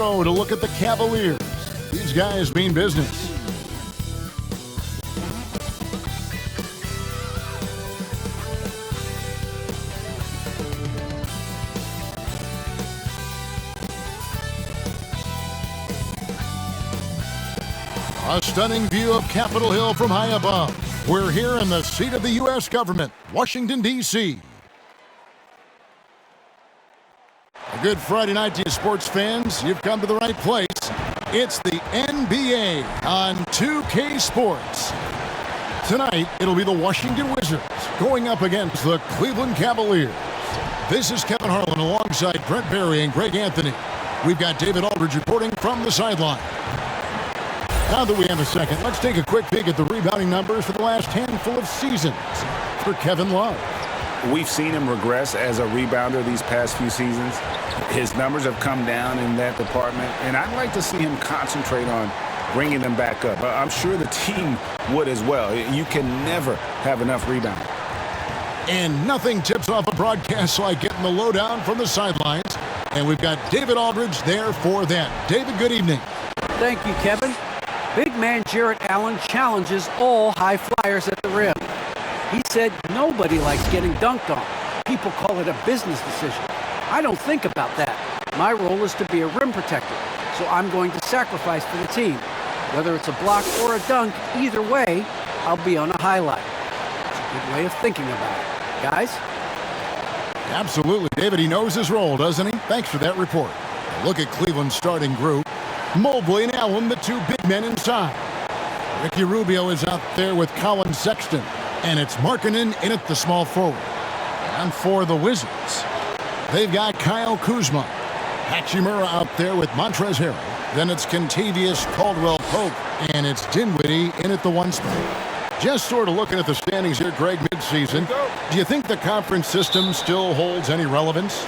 To look at the Cavaliers. These guys mean business. A stunning view of Capitol Hill from high above. We're here in the seat of the U.S. government, Washington, D.C. A good Friday night to you sports fans. You've come to the right place. It's the NBA on 2K Sports. Tonight, it'll be the Washington Wizards going up against the Cleveland Cavaliers. This is Kevin Harlan alongside Brent Barry and Greg Anthony. We've got David Aldridge reporting from the sideline. Now that we have a second, let's take a quick peek at the rebounding numbers for the last handful of seasons for Kevin Love. We've seen him regress as a rebounder these past few seasons. His numbers have come down in that department, and I'd like to see him concentrate on bringing them back up. I'm sure the team would as well. You can never have enough rebounding. And nothing tips off a broadcast like getting the lowdown from the sidelines. And we've got David Aldridge there for that. David, good evening. Thank you, Kevin. Big man Jarrett Allen challenges all high flyers at the rim. He said nobody likes getting dunked on. People call it a business decision. I don't think about that. My role is to be a rim protector, so I'm going to sacrifice for the team. Whether it's a block or a dunk, either way, I'll be on a highlight. It's a good way of thinking about it. Guys? Absolutely, David. He knows his role, doesn't he? Thanks for that report. Look at Cleveland's starting group. Mobley and Allen, the two big men inside. Ricky Rubio is out there with Colin Sexton. And it's Markkanen in at the small forward. And for the Wizards, they've got Kyle Kuzma. Hachimura out there with Montrezl Harrell. Then it's Kentavious Caldwell-Pope. And it's Dinwiddie in at the one spot. Just sort of looking at the standings here, Greg, midseason. Do you think the conference system still holds any relevance?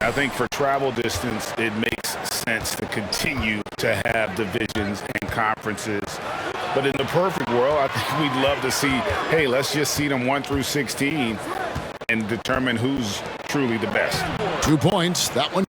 I think for travel distance, it makes sense to continue to have divisions and conferences. But in the perfect world, I think we'd love to see, hey, let's just seed them 1 through 16 and determine who's truly the best. 2 points. That one.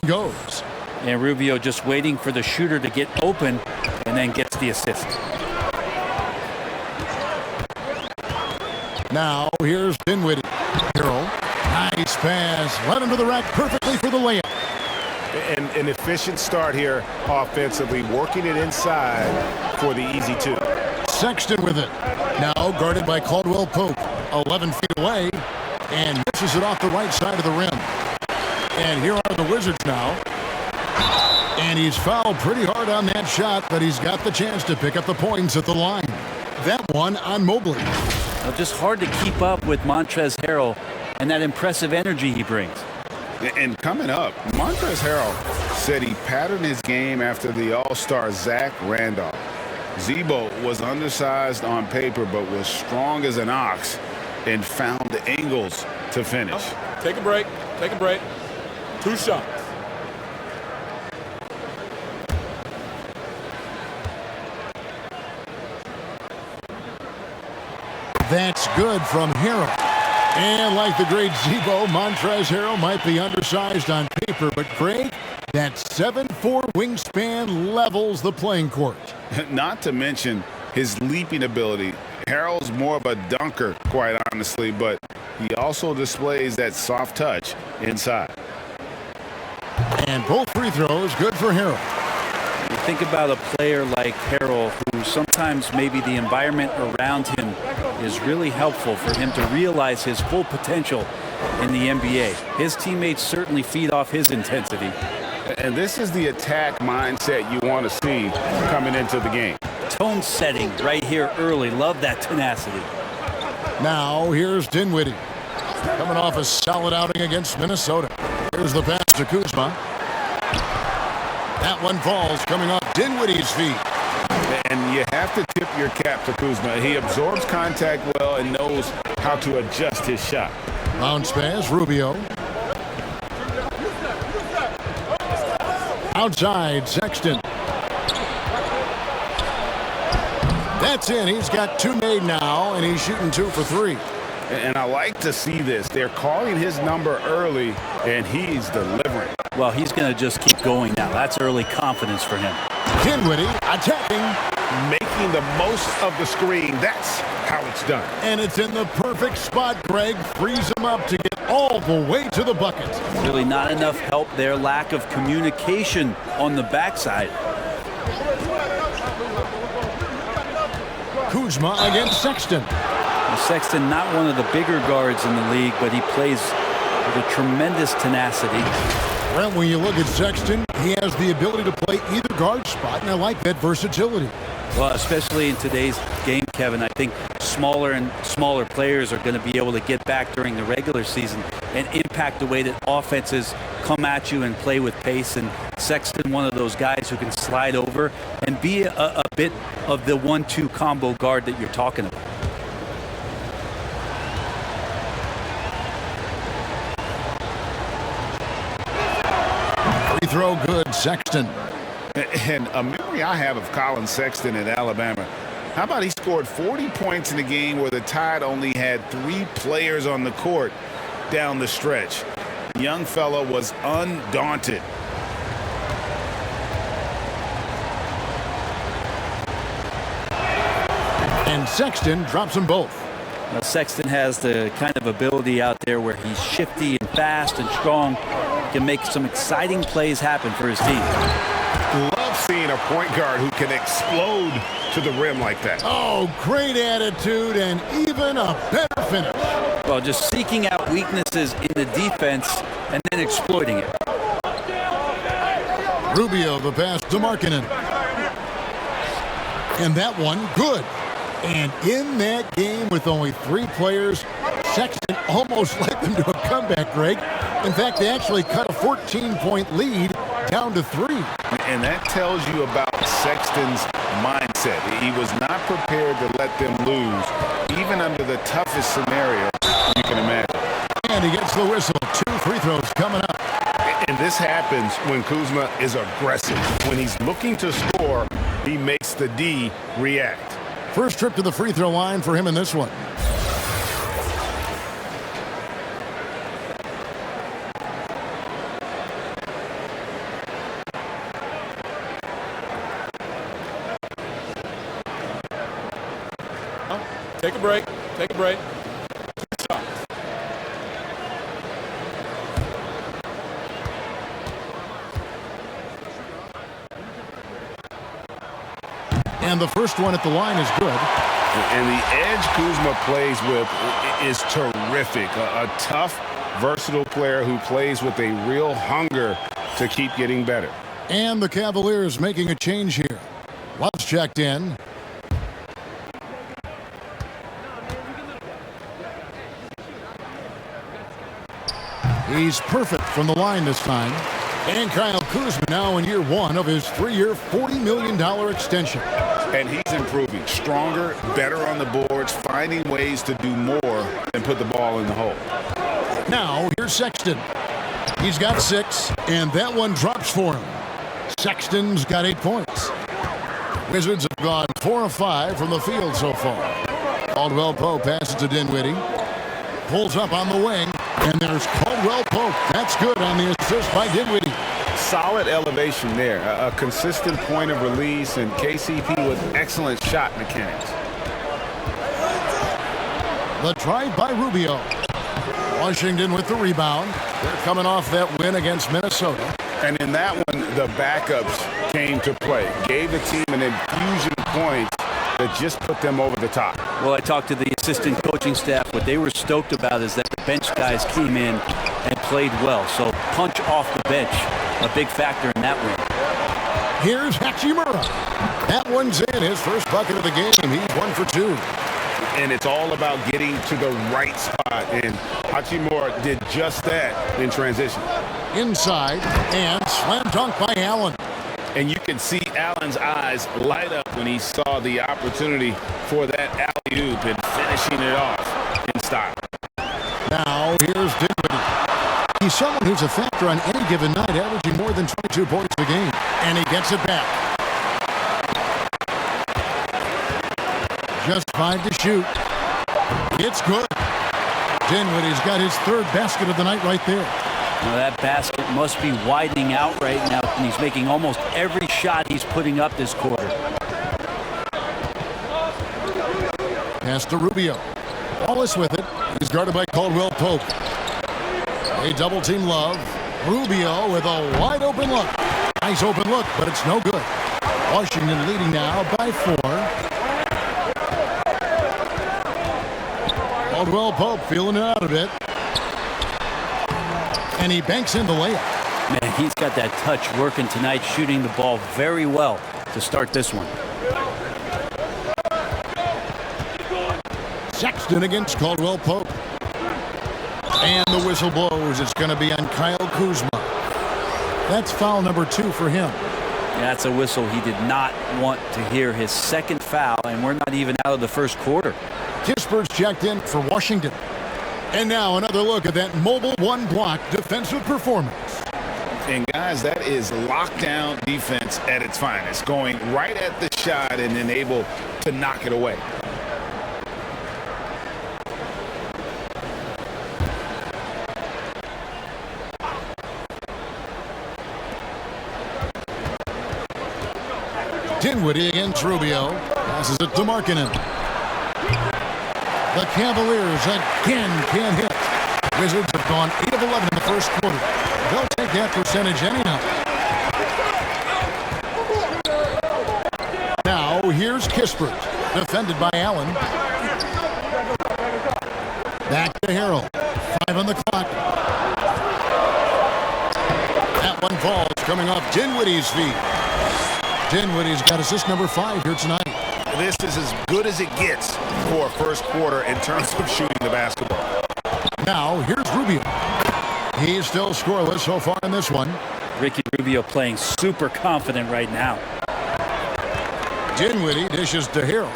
goes. And Rubio just waiting for the shooter to get open and then gets the assist. Now here's Dinwiddie. Harrell, nice pass, led him to the rack perfectly for the layup. And an efficient start here offensively, working it inside for the easy two. Sexton with it. Now guarded by Caldwell Pope. 11 feet away and misses it off the right side of the rim. And here are the Wizards now. And he's fouled pretty hard on that shot, but he's got the chance to pick up the points at the line. That one on Mobley. Just hard to keep up with Montrezl Harrell and that impressive energy he brings. And coming up, Montrezl Harrell said he patterned his game after the All-Star Zach Randolph. Zebo was undersized on paper but was strong as an ox and found the angles to finish. Take a break. Take a break. 2 shots. That's good from Harrell. And like the great Zebo, Montrezl Harrell might be undersized on paper, but Craig, that 7'4" wingspan levels the playing court. Not to mention his leaping ability. Harrell's more of a dunker, quite honestly, but he also displays that soft touch inside. And both free throws good for Harrell. You think about a player like Harrell, who sometimes maybe the environment around him is really helpful for him to realize his full potential in the NBA. His teammates certainly feed off his intensity. And this is the attack mindset you want to see coming into the game. Tone setting right here early. Love that tenacity. Now here's Dinwiddie. Coming off a solid outing against Minnesota. Here's the pass to Kuzma. That one falls coming off Dinwiddie's feet. And you have to tip your cap to Kuzma. He absorbs contact well and knows how to adjust his shot. Bounce pass, Rubio. Outside, Sexton. That's in. He's got 2 made now, and he's shooting 2 for 3. And I like to see this. They're calling his number early, and he's delivering. Well, he's going to just keep going now. That's early confidence for him. Dinwiddie attacking. Making the most of the screen. That's how it's done. And it's in the perfect spot, Greg. Frees him up to get all the way to the bucket. Really not enough help there. Lack of communication on the backside. Kuzma against Sexton. Sexton, not one of the bigger guards in the league, but he plays with a tremendous tenacity. Well, when you look at Sexton, he has the ability to play either guard spot, and I like that versatility. Well, especially in today's game, Kevin, I think smaller and smaller players are going to be able to get back during the regular season and impact the way that offenses come at you and play with pace. And Sexton, one of those guys who can slide over and be a bit of the 1-2 combo guard that you're talking about. Free throw good, Sexton. And a memory I have of Colin Sexton at Alabama. How about he scored 40 points in a game where the Tide only had 3 players on the court down the stretch. The young fella was undaunted. And Sexton drops them both. Now, Sexton has the kind of ability out there where he's shifty and fast and strong. Can make some exciting plays happen for his team. Love seeing a point guard who can explode to the rim like that. Oh, great attitude and even a better finish. Well, just seeking out weaknesses in the defense and then exploiting it. Rubio, the pass to Markkanen. And that one, good. And in that game with only 3 players, Sexton almost led them to a comeback, Greg. In fact, they actually cut a 14-point lead down to 3. And that tells you about Sexton's mindset. He was not prepared to let them lose, even under the toughest scenario you can imagine. And he gets the whistle. 2 free throws coming up. And this happens when Kuzma is aggressive. When he's looking to score, he makes the D react. First trip to the free throw line for him in this one. Take a break. Take a break. 2 shots. And the first one at the line is good. And the edge Kuzma plays with is terrific. A tough, versatile player who plays with a real hunger to keep getting better. And the Cavaliers making a change here. Love's checked in. He's perfect from the line this time. And Kyle Kuzma now in year 1 of his 3-year, $40 million extension. And he's improving. Stronger, better on the boards, finding ways to do more than put the ball in the hole. Now, here's Sexton. He's got 6, and that one drops for him. Sexton's got 8 points. Wizards have gone 4 of 5 from the field so far. Caldwell Pope passes to Dinwiddie. Pulls up on the wing, and there's Caldwell Pope. That's good on the assist by Dinwiddie. Solid elevation there. A consistent point of release, and KCP with excellent shot mechanics. The drive by Rubio. Washington with the rebound. They're coming off that win against Minnesota. And in that one, the backups came to play. Gave the team an infusion point that just put them over the top. Well, I talked to the assistant coaching staff. What they were stoked about is that the bench guys came in and played well. So punch off the bench, a big factor in that win. Here's Hachimura. That one's in. His first bucket of the game. He's 1 for 2. And it's all about getting to the right spot. And Hachimura did just that in transition. Inside, and slam dunk by Allen. And you can see Allen's eyes light up when he saw the opportunity for that alley-oop and finishing it off in style. Now, here's Dinwiddie. He's someone who's a factor on any given night, averaging more than 22 points a game. And he gets it back. Just 5 to shoot. It's good. Dinwiddie's got his 3rd basket of the night right there. Now that basket must be widening out right now, and he's making almost every shot he's putting up this quarter. Pass to Rubio. Wallace with it. He's guarded by Caldwell Pope. They double team Love. Rubio with a wide open look. Nice open look, but it's no good. Washington leading now by 4. Caldwell Pope feeling it out a bit. And he banks in the layup. Man, he's got that touch working tonight, shooting the ball very well to start this one. Sexton against Caldwell Pope. And the whistle blows. It's going to be on Kyle Kuzma. That's foul number 2 for him. That's a whistle he did not want to hear. His 2nd foul, and we're not even out of the 1st quarter. Kisper's checked in for Washington. And now another look at that mobile 1-block defensive performance. And guys, that is lockdown defense at its finest. Going right at the shot and then able to knock it away. Dinwiddie against Rubio. Passes it to Markkanen. The Cavaliers again can't hit. Wizards have gone 8 of 11 in the 1st quarter. They'll take that percentage anyhow. Now here's Kispert. Defended by Allen. Back to Harrell. 5 on the clock. That one falls coming off Dinwiddie's feet. Dinwiddie's got assist number 5 here tonight. This is as good as it gets for a 1st quarter in terms of shooting the basketball. Now, here's Rubio. He's still scoreless so far in this one. Ricky Rubio playing super confident right now. Dinwiddie dishes to Harrell.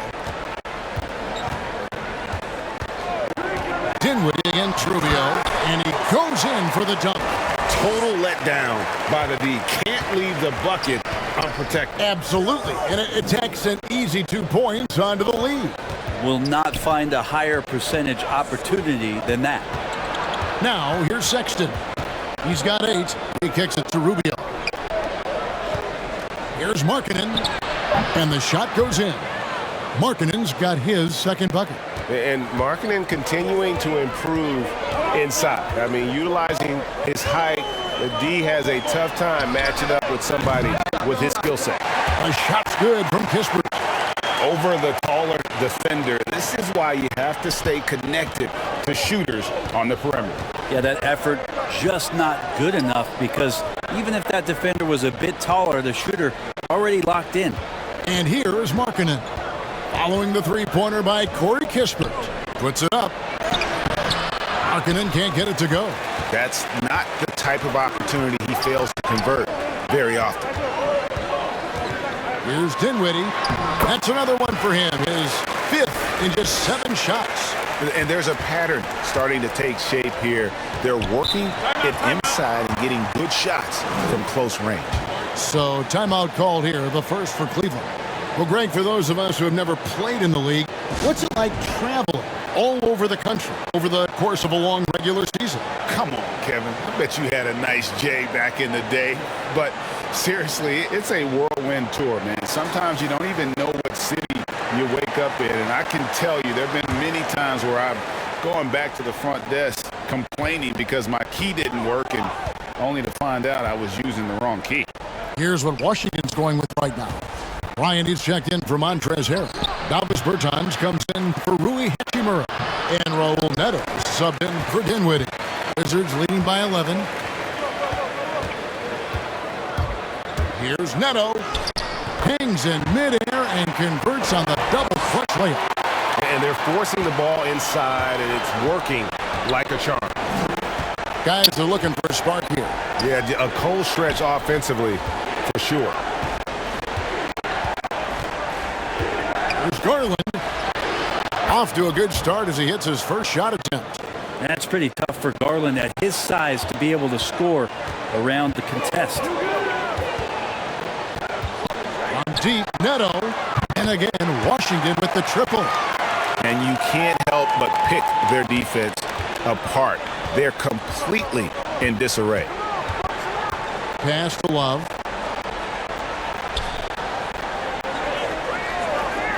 Dinwiddie against Rubio, and he goes in for the dunk. Total letdown by the D. Can't leave the bucket unprotected. Absolutely, and it takes an easy 2 points onto the lead. Will not find a higher percentage opportunity than that. Now, here's Sexton. He's got 8. He kicks it to Rubio. Here's Markkanen, and the shot goes in. Markkanen's got his 2nd bucket. And Markkanen continuing to improve inside. I mean, utilizing his height, the D has a tough time matching up with somebody with his skill set. A shot's good from Kispert. Over the taller defender. This is why you have to stay connected to shooters on the perimeter. Yeah, that effort just not good enough, because even if that defender was a bit taller, the shooter already locked in. And here is Markkanen. Following the three-pointer by Corey Kispert. Puts it up. Markkanen can't get it to go. That's not the type of opportunity he fails to convert very often. Here's Dinwiddie. That's another one for him. His fifth in just 7 shots. And there's a pattern starting to take shape here. They're working it inside and getting good shots from close range. So timeout called here, the first for Cleveland. Well, Greg, for those of us who have never played in the league, what's it like traveling all over the country over the course of a long regular season? Come on, Kevin. I bet you had a nice J back in the day. But seriously, it's a whirlwind tour, man. Sometimes you don't even know what city you wake up in. And I can tell you there have been many times where I'm going back to the front desk complaining because my key didn't work, and only to find out I was using the wrong key. Here's what Washington's going with right now. Bryant is checked in for Montrezl Harrell. Davis Bertans comes in for Rui Hachimura. And Raul Neto subbed in for Dinwiddie. Wizards leading by 11. Here's Neto. Hangs in midair and converts on the double clutch layup. And they're forcing the ball inside, and it's working like a charm. Guys are looking for a spark here. Yeah, a cold stretch offensively for sure. Here's Garland. Off to a good start as he hits his first shot attempt. That's pretty tough for Garland at his size to be able to score around the contest. On deep, Neto. And again, Washington with the triple. And you can't help but pick their defense apart. They're completely in disarray. Pass to Love.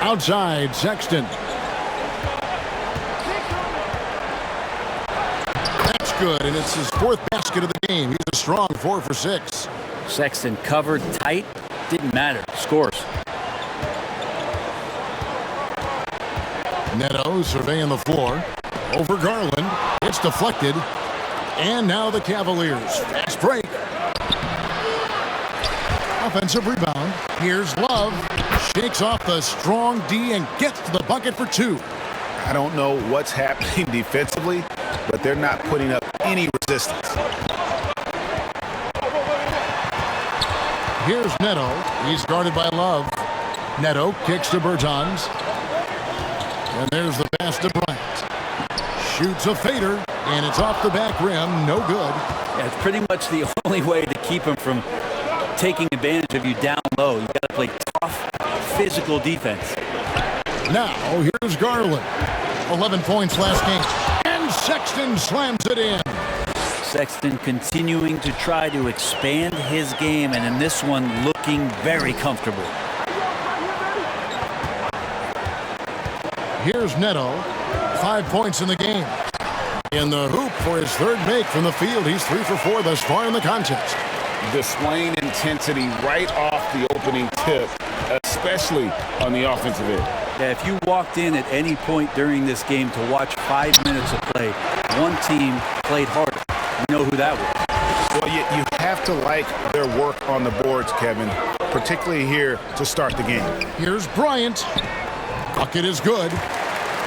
Outside, Sexton. That's good, and it's his 4th basket of the game. He's a strong 4 for 6. Sexton covered tight. Didn't matter. Scores. Neto surveying the floor. Over Garland. It's deflected. And now the Cavaliers. Fast break. Offensive rebound. Here's Love. Shakes off the strong D and gets to the bucket for 2. I don't know what's happening defensively, but they're not putting up any resistance. Here's Neto. He's guarded by Love. Neto kicks to Bertans. And there's the pass to Bryant. Shoots a fader, and it's off the back rim. No good. Yeah, it's pretty much the only way to keep him from taking advantage of you down low. You got to play tough, physical defense. Now, here's Garland. 11 points last game. And Sexton slams it in. Sexton continuing to try to expand his game, and in this one looking very comfortable. Here's Neto. 5 points in the game. In the hoop for his 3rd make from the field. He's 3 for 4 thus far in the contest. Displaying intensity right off the opening tip, especially on the offensive end. Yeah, if you walked in at any point during this game to watch 5 minutes of play, one team played harder. You know who that was. Well, you have to like their work on the boards, Kevin, particularly here to start the game. Here's Bryant. Bucket is good.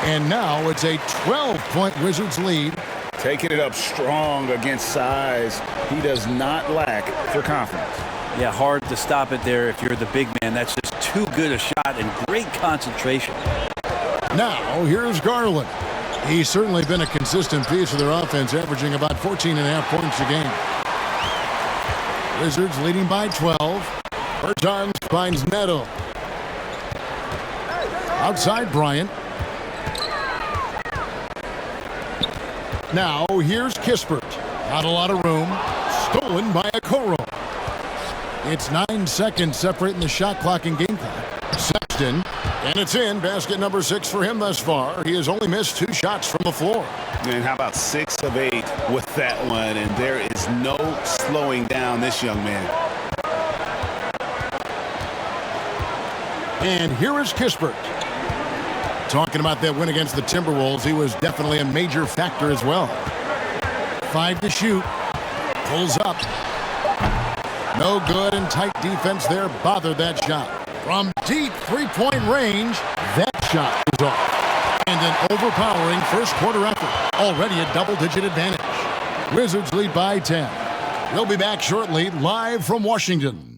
And now it's a 12-point Wizards lead. Taking it up strong against size. He does not lack for confidence. Yeah, hard to stop it there if you're the big man. That's just too good a shot and great concentration. Now, here's Garland. He's certainly been a consistent piece of their offense, averaging about 14.5 points a game. Wizards leading by 12. Bertans finds Neto. Outside Bryant. Now, here's Kispert. Not a lot of room. Stolen by Okoro. It's 9 seconds separating the shot clock and game clock. Sexton And it's in. Basket number 6 for him thus far. He has only missed 2 shots from the floor. And how about 6 of 8 with that one? And there is no slowing down this young man. And here is Kispert. Talking about that win against the Timberwolves, he was definitely a major factor as well. 5 to shoot. Pulls up. No good, and tight defense there bothered that shot. From deep three-point range, that shot is off. And an overpowering first quarter effort. Already a double-digit advantage. Wizards lead by 10. We'll be back shortly, live from Washington.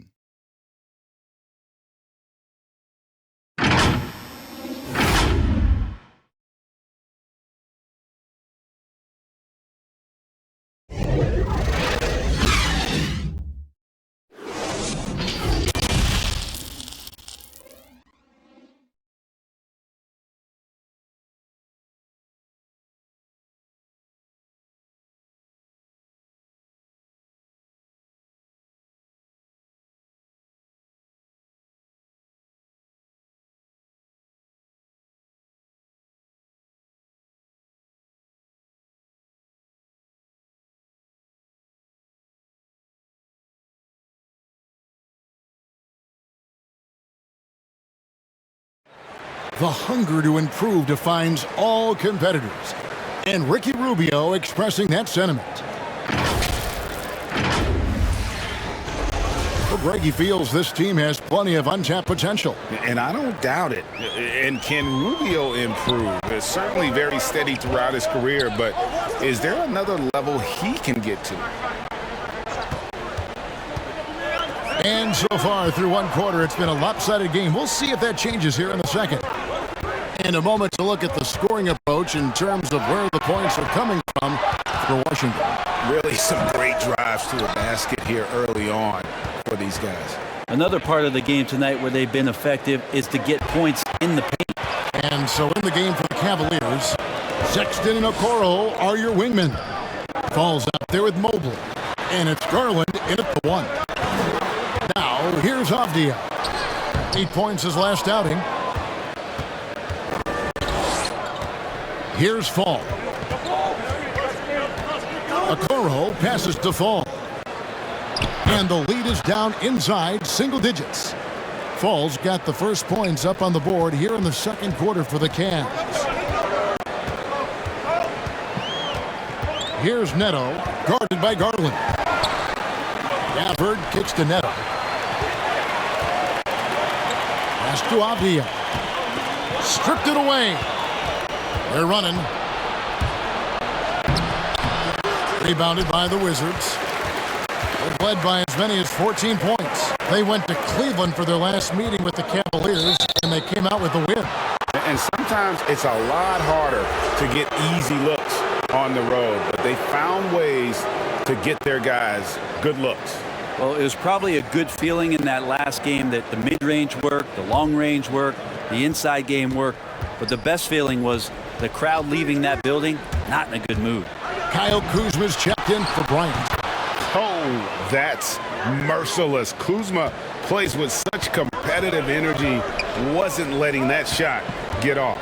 The hunger to improve defines all competitors, and Ricky Rubio expressing that sentiment. Well, Greggy feels this team has plenty of untapped potential. And I don't doubt it. And can Rubio improve? It's certainly very steady throughout his career, but is there another level he can get to? And so far through one quarter, it's been a lopsided game. We'll see if that changes here in the second. In a moment to look at the scoring approach in terms of where the points are coming from for Washington. Really some great drives to the basket here early on for these guys. Another part of the game tonight where they've been effective is to get points in the paint. And so in the game for the Cavaliers, Sexton and Okoro are your wingmen. Falls up there with Mobley. And it's Garland in at the 1. Now, here's Avdia. 8 points his last outing. Here's Fall. Okoro passes to Fall. And the lead is down inside single digits. Fall's got the first points up on the board here in the second quarter for the Cavs. Here's Neto, guarded by Garland. Gafford kicks to Neto. Pass to Avdia. Stripped it away. They're running. Rebounded by the Wizards. They've led by as many as 14 points. They went to Cleveland for their last meeting with the Cavaliers, and they came out with the win. And sometimes it's a lot harder to get easy looks on the road, but they found ways to get their guys good looks. Well, it was probably a good feeling in that last game that the mid-range worked, the long-range worked, the inside game worked, but the best feeling was the crowd leaving that building not in a good mood. Kyle Kuzma's checked in for Bryant. Oh, that's merciless. Kuzma plays with such competitive energy, wasn't letting that shot get off.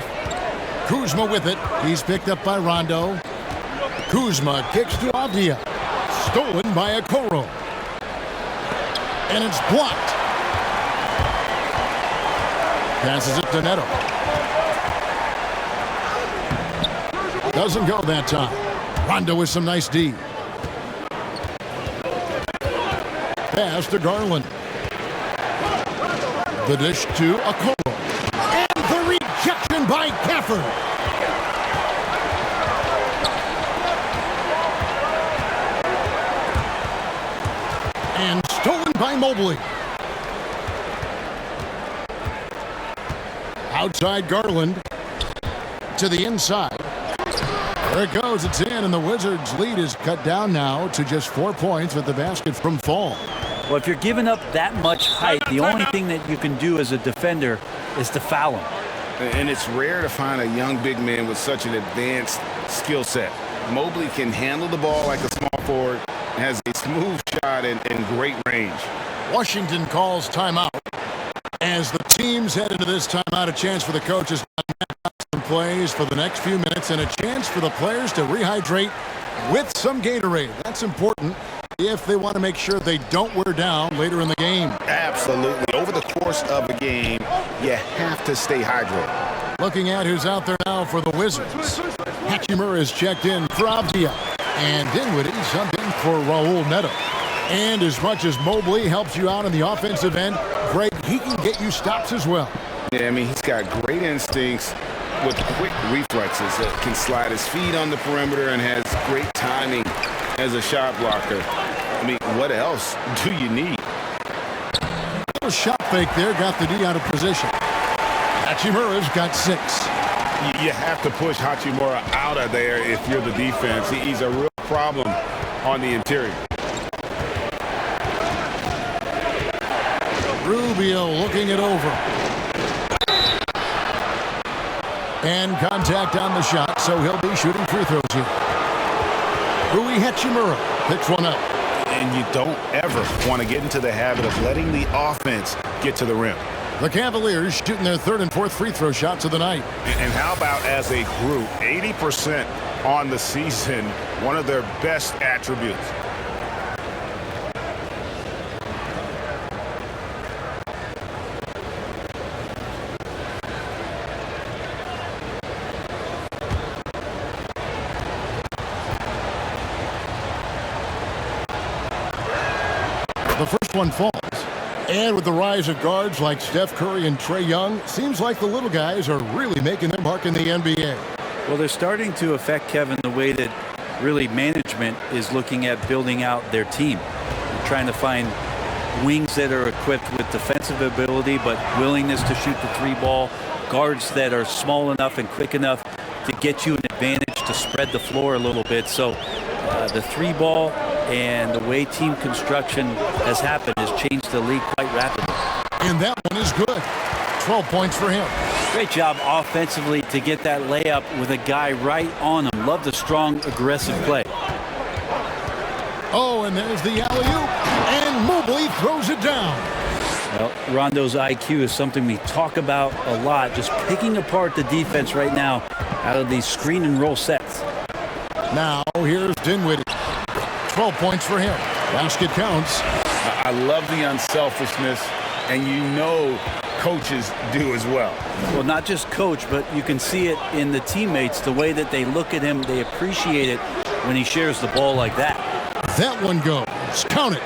Kuzma with it. He's picked up by Rondo. Kuzma kicks to Avdia. Stolen by Okoro. And it's blocked. Passes it to Neto. Doesn't go that time. Rondo with some nice D. Pass to Garland. The dish to Okoro. And the rejection by Gafford. And stolen by Mobley. Outside Garland. To the inside. There it goes. It's in, and the Wizards' lead is cut down now to just 4 points with the basket from Fall. Well, if you're giving up that much height, the only thing that you can do as a defender is to foul him. And it's rare to find a young big man with such an advanced skill set. Mobley can handle the ball like a small forward, has a smooth shot and great range. Washington calls timeout. As the teams head into this timeout, a chance for the coaches to some plays for the next few minutes and a chance for the players to rehydrate with some Gatorade. That's important if they want to make sure they don't wear down later in the game. Absolutely. Over the course of a game, you have to stay hydrated. Looking at who's out there now for the Wizards. Hachimura is checked in for Avdia. And Dinwiddie subbed in for Raul Neto. And as much as Mobley helps you out on the offensive end, Greg, he can get you stops as well. Yeah, I mean, he's got great instincts with quick reflexes that can slide his feet on the perimeter and has great timing as a shot blocker. I mean, what else do you need? A shot fake there, got the D out of position. Hachimura's got 6. You have to push Hachimura out of there if you're the defense. He's a real problem on the interior. Rubio looking it over. And contact on the shot, so he'll be shooting free throws here. Rui Hachimura picks one up. And you don't ever want to get into the habit of letting the offense get to the rim. The Cavaliers shooting their 3rd and 4th free throw shots of the night. And how about as a group, 80% on the season, one of their best attributes. The first one falls. And with the rise of guards like Steph Curry and Trae Young, seems like the little guys are really making their mark in the NBA. Well, they're starting to affect, Kevin, the way that really management is looking at building out their team. They're trying to find wings that are equipped with defensive ability but willingness to shoot the 3-ball, guards that are small enough and quick enough to get you an advantage to spread the floor a little bit. So the 3-ball and the way team construction has happened has changed the league quite rapidly. And that one is good. 12 points for him. Great job offensively to get that layup with a guy right on him. Love the strong, aggressive play. Oh, and there's the alley-oop. And Mobley throws it down. Well, Rondo's IQ is something we talk about a lot. Just picking apart the defense right now out of these screen and roll sets. Now, here's Dinwiddie. 12 points for him. Basket counts. I love the unselfishness, and you know coaches do as well. Well, not just coach, but you can see it in the teammates, the way that they look at him. They appreciate it when he shares the ball like that. That one goes. Count it.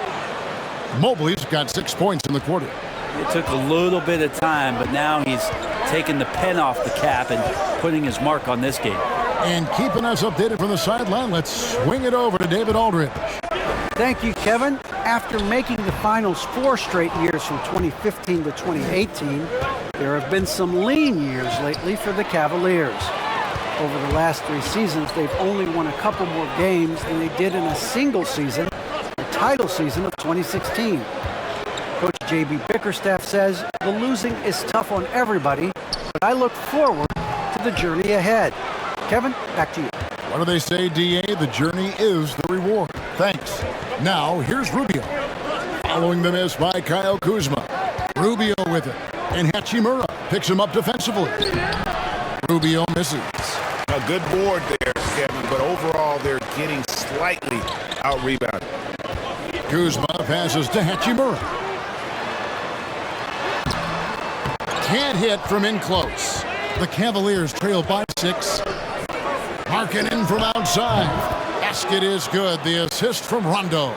Mobley's got 6 points in the quarter. It took a little bit of time, but now he's taking the pen off the cap and putting his mark on this game. And keeping us updated from the sideline, let's swing it over to David Aldridge. Thank you, Kevin. After making the finals 4 straight years from 2015 to 2018, there have been some lean years lately for the Cavaliers. Over the last 3 seasons, they've only won a couple more games than they did in a single season, the title season of 2016. Coach J.B. Bickerstaff says the losing is tough on everybody, but I look forward to the journey ahead. Kevin, back to you. What do they say, D.A.? The journey is the reward. Thanks. Now, here's Rubio. Following the miss by Kyle Kuzma. Rubio with it. And Hachimura picks him up defensively. Rubio misses. A good board there, Kevin, but overall they're getting slightly out-rebounded. Kuzma passes to Hachimura. Can't hit from in close. The Cavaliers trail by 6. Markkanen from outside. Basket is good. The assist from Rondo.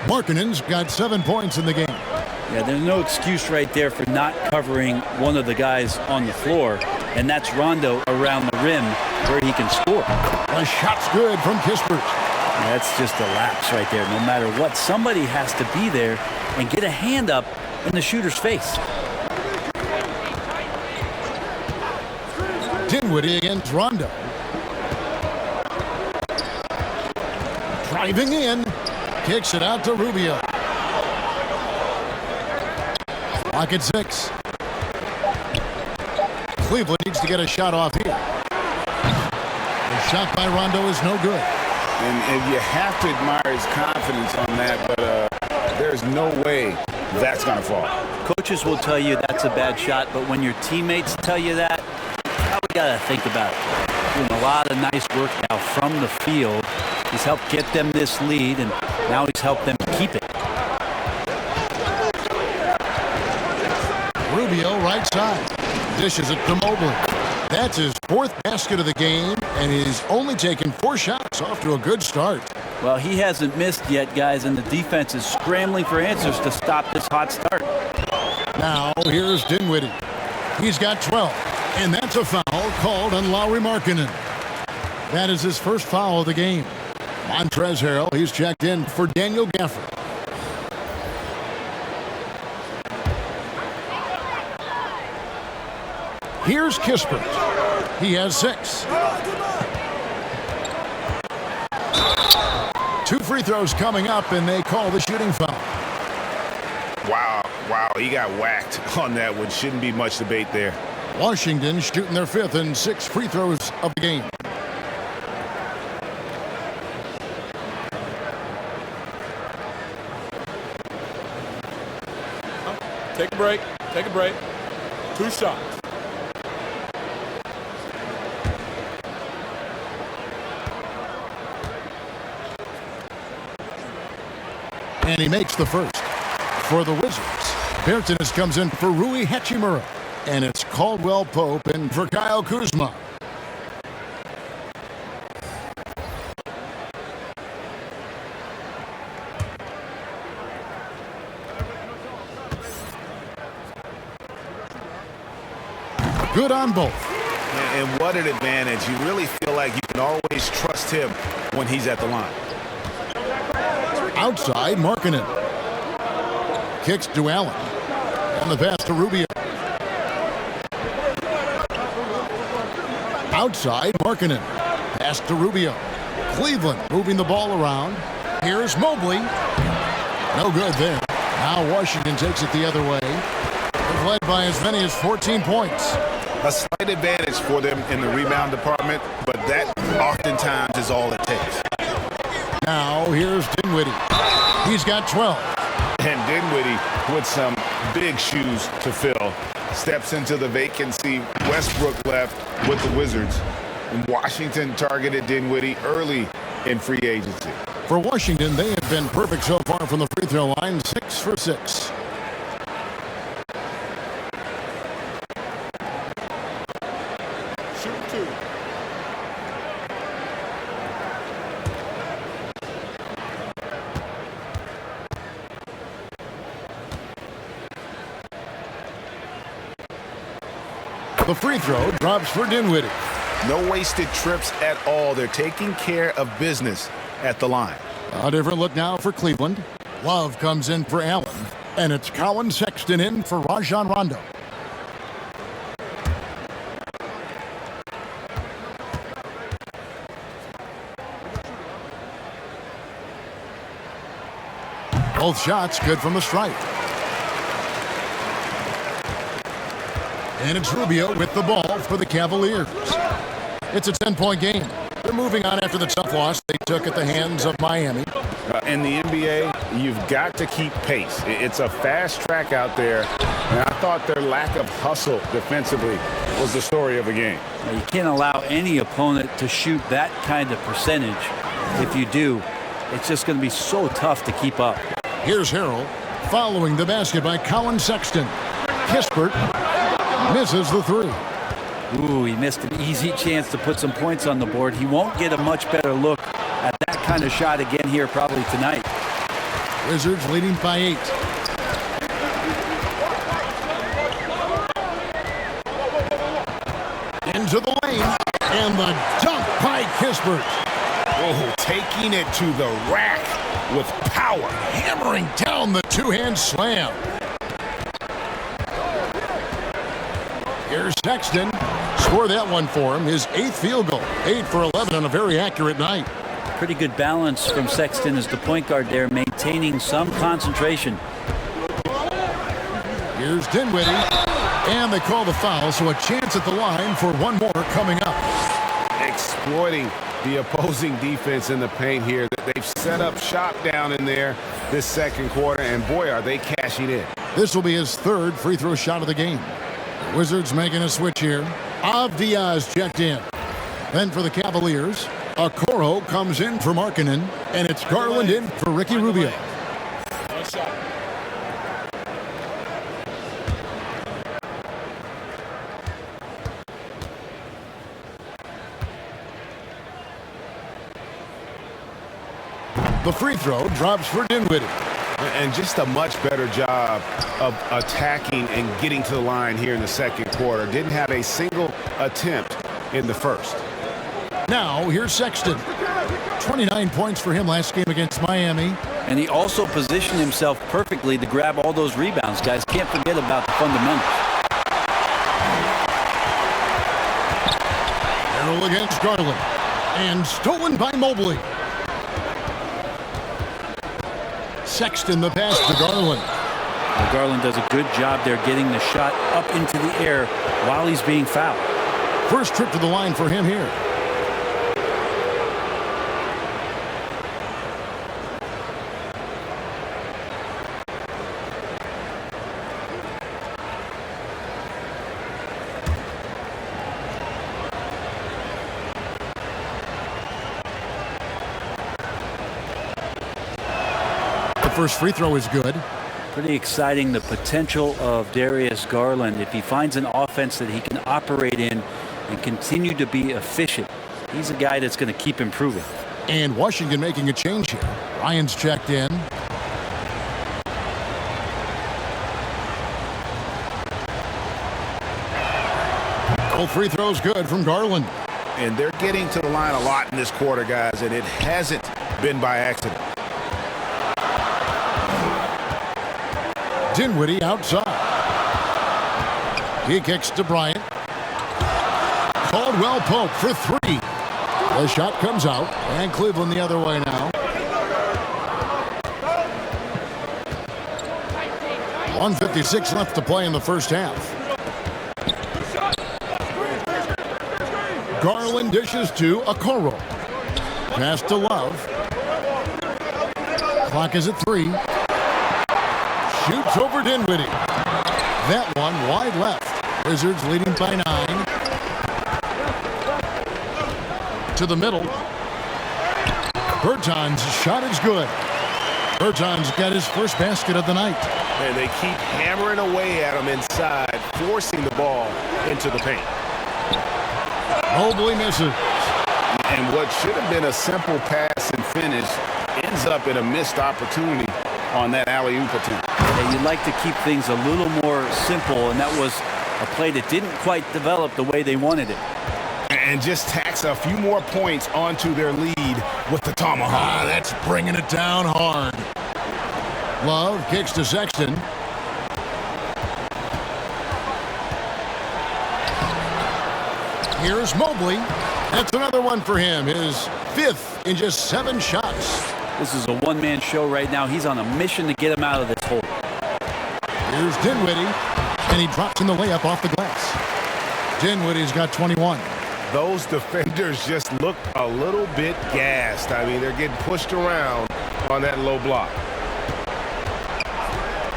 Markkanen's got 7 points in the game. Yeah, there's no excuse right there for not covering one of the guys on the floor, and that's Rondo around the rim where he can score. The shot's good from Kispert. That's just a lapse right there. No matter what, somebody has to be there and get a hand up in the shooter's face. Dinwiddie against Rondo. Driving in. Kicks it out to Rubio. Clock at 6. Cleveland needs to get a shot off here. The shot by Rondo is no good. And you have to admire his confidence on that, but there's no way that's going to fall. Coaches will tell you that's a bad shot, but when your teammates tell you that, we got to think about it. Doing a lot of nice work now from the field. He's helped get them this lead, and now he's helped them keep it. Rubio right side. Dishes it to Mobley. That's his 4th basket of the game, and he's only taken 4 shots, off to a good start. Well, he hasn't missed yet, guys, and the defense is scrambling for answers to stop this hot start. Now here's Dinwiddie. He's got 12, and that's a foul called on Lauri Markkanen. That is his first foul of the game. Montrezl Harrell, he's checked in for Daniel Gafford. Here's Kispert. He has 6. 2 free throws coming up, and they call the shooting foul. Wow, he got whacked on that one. Shouldn't be much debate there. Washington shooting their 5th and 6th free throws of the game. Take a break. Take a break. 2 shots. And he makes the first. For the Wizards, Bertans comes in for Rui Hachimura. And it's Caldwell Pope in for Kyle Kuzma. Good on both. And what an advantage. You really feel like you can always trust him when he's at the line. Outside, Markkanen. Kicks to Allen. And the pass to Rubio. Outside, Markkanen. Pass to Rubio. Cleveland moving the ball around. Here's Mobley. No good there. Now Washington takes it the other way. They've led by as many as 14 points. A slight advantage for them in the rebound department, but that oftentimes is all it takes. Now here's Dinwiddie. He's got 12. And Dinwiddie, with some big shoes to fill, steps into the vacancy. Westbrook left with the Wizards. And Washington targeted Dinwiddie early in free agency. For Washington, they have been perfect so far from the free throw line, 6 for 6. Shoot 2. The free throw drops for Dinwiddie. No wasted trips at all. They're taking care of business at the line. A different look now for Cleveland. Love comes in for Allen. And it's Colin Sexton in for Rajon Rondo. Both shots good from the stripe. And it's Rubio with the ball for the Cavaliers. It's a 10-point game. They're moving on after the tough loss they took at the hands of Miami. In the NBA, you've got to keep pace. It's a fast track out there, and I thought their lack of hustle defensively was the story of the game. Now, you can't allow any opponent to shoot that kind of percentage. If you do, it's just going to be so tough to keep up. Here's Harrell following the basket by Colin Sexton. Kispert misses the 3. Ooh, he missed an easy chance to put some points on the board. He won't get a much better look at that kind of shot again here probably tonight. Wizards leading by 8. Into the lane, and the dunk by Kispert. Oh, taking it to the rack with power. Hammering down the two-hand slam. Here's Sexton. Score that one for him. His 8th field goal. 8 for 11 on a very accurate night. Pretty good balance from Sexton as the point guard there, maintaining some concentration. Here's Dinwiddie. And they call the foul, so a chance at the line for one more coming up. Exploiting the opposing defense in the paint here. They've set up shop down in there. this second quarter, and boy, are they cashing in. This will be his third free throw shot of the game. The Wizards making a switch here. Diaz checked in. Then for the Cavaliers, Okoro comes in for Markkanen, and it's Garland in for Ricky Rubio. Nice shot. The free throw drops for Dinwiddie. And just a much better job of attacking and getting to the line here in the second quarter. Didn't have a single attempt in the first. Now, here's Sexton. 29 points for him last game against Miami. And he also positioned himself perfectly to grab all those rebounds, guys. Can't forget about the fundamentals. Arrow against Garland. And stolen by Mobley. Sexton the pass to Garland. Well, Garland does a good job there getting the shot up into the air while he's being fouled. First trip to the line for him here. First free throw is good. Pretty exciting, the potential of Darius Garland. If he finds an offense that he can operate in and continue to be efficient, he's a guy that's going to keep improving. And Washington making a change here. Ryan's checked in. Both free throws good from Garland. And they're getting to the line a lot in this quarter, guys, and it hasn't been by accident. Dinwiddie outside. He kicks to Bryant. Caldwell Pope for three. The shot comes out, and Cleveland the other way now. 1:56 left to play in the first half. Garland dishes to Okoro. Pass to Love. Clock is at 3. Shoots over Dinwiddie. That one wide left. Wizards leading by 9. To the middle. Berton's shot is good. Berton's got his first basket of the night. And they keep hammering away at him inside, forcing the ball into the paint. Mobley misses. And what should have been a simple pass and finish ends up in a missed opportunity on that alley-oop attempt. Yeah, you'd like to keep things a little more simple, and that was a play that didn't quite develop the way they wanted it. And just tacks a few more points onto their lead with the tomahawk. That's bringing it down hard. Love kicks to Sexton. Here's Mobley. That's another one for him. His 5th in just 7 shots. This is a one-man show right now. He's on a mission to get him out of this hole. Here's Dinwiddie, and he drops in the layup off the glass. Dinwiddie's got 21. Those defenders just look a little bit gassed. I mean, they're getting pushed around on that low block.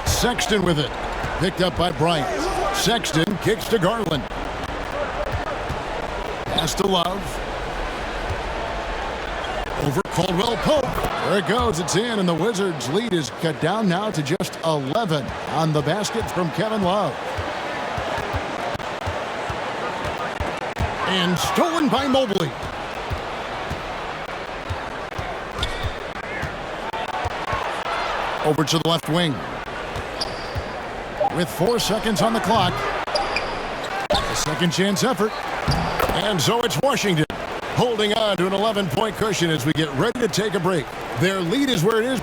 Sexton with it. Picked up by Bryant. Sexton kicks to Garland. Pass to Love. Over Caldwell Pope. There it goes. It's in, and the Wizards' lead is cut down now to just 11 on the basket from Kevin Love. And stolen by Mobley. Over to the left wing. With 4 seconds on the clock. A second chance effort. And so it's Washington holding on to an 11-point cushion as we get ready to take a break. Their lead is where it is.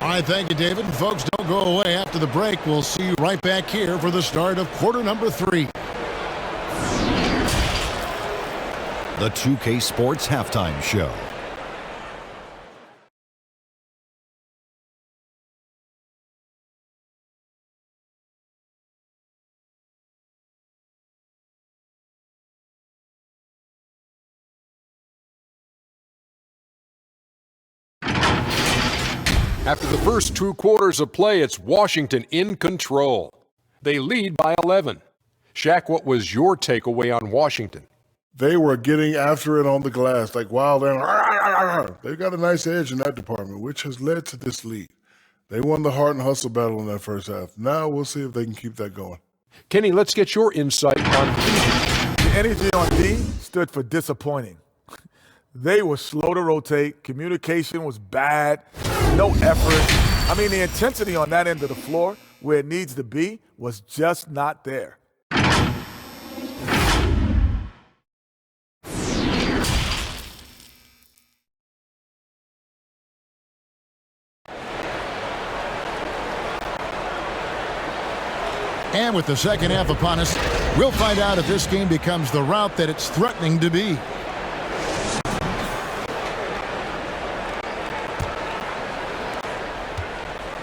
All right, thank you, David. And folks, don't go away after the break. We'll see you right back here for the start of quarter number 3. The 2K Sports Halftime Show. After the first 2 quarters of play, it's Washington in control. They lead by 11. Shaq, what was your takeaway on Washington? They were getting after it on the glass, like wild. They've got a nice edge in that department, which has led to this lead. They won the heart and hustle battle in that first half. Now we'll see if they can keep that going. Kenny, let's get your insight on Cleveland. The energy on D stood for disappointing. They were slow to rotate. Communication was bad. No effort. I mean, the intensity on that end of the floor, where it needs to be, was just not there. And with the second half upon us, we'll find out if this game becomes the route that it's threatening to be.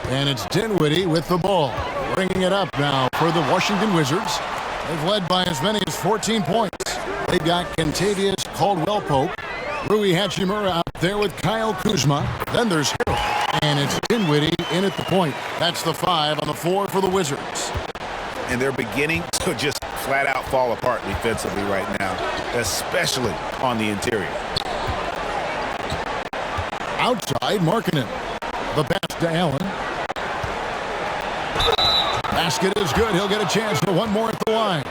And it's Dinwiddie with the ball. Bringing it up now for the Washington Wizards. They've led by as many as 14 points. They've got Kentavious Caldwell-Pope, Rui Hachimura out there with Kyle Kuzma. Then there's Harrell. And it's Dinwiddie in at the point. That's the 5 on the floor for the Wizards. And they're beginning to just flat out fall apart defensively right now, especially on the interior. Outside, Markkanen. The pass to Allen. Basket is good. He'll get a chance for one more at the line.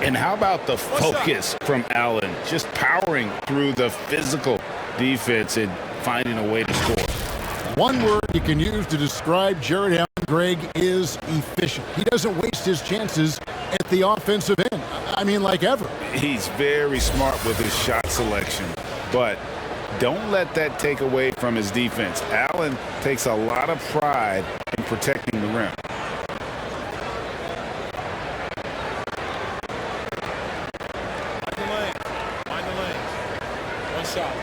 And how about the focus from Allen, just powering through the physical defense and finding a way to score. One word you can use to describe Jared Allen, Greg, is efficient. He doesn't waste his chances at the offensive end. I mean, like ever. He's very smart with his shot selection, but don't let that take away from his defense. Allen takes a lot of pride in protecting the rim. Mind the lane. One shot.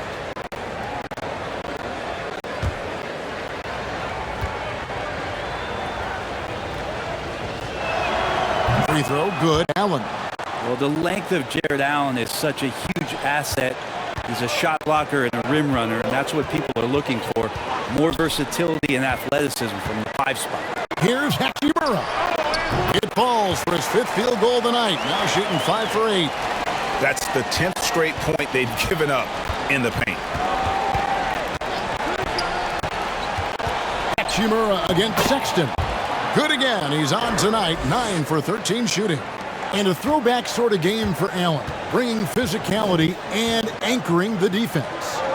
Free throw, good. Allen. Well, the length of Jared Allen is such a huge asset. He's a shot blocker and a rim runner, and that's what people are looking for. More versatility and athleticism from the 5 spot. Here's Hachimura. It falls for his 5th field goal of the night. Now shooting 5 for 8. That's the 10th straight point they've given up in the paint. Hachimura against Sexton. Good again. He's on tonight. 9 for 13 shooting. And a throwback sort of game for Allen, bringing physicality and anchoring the defense.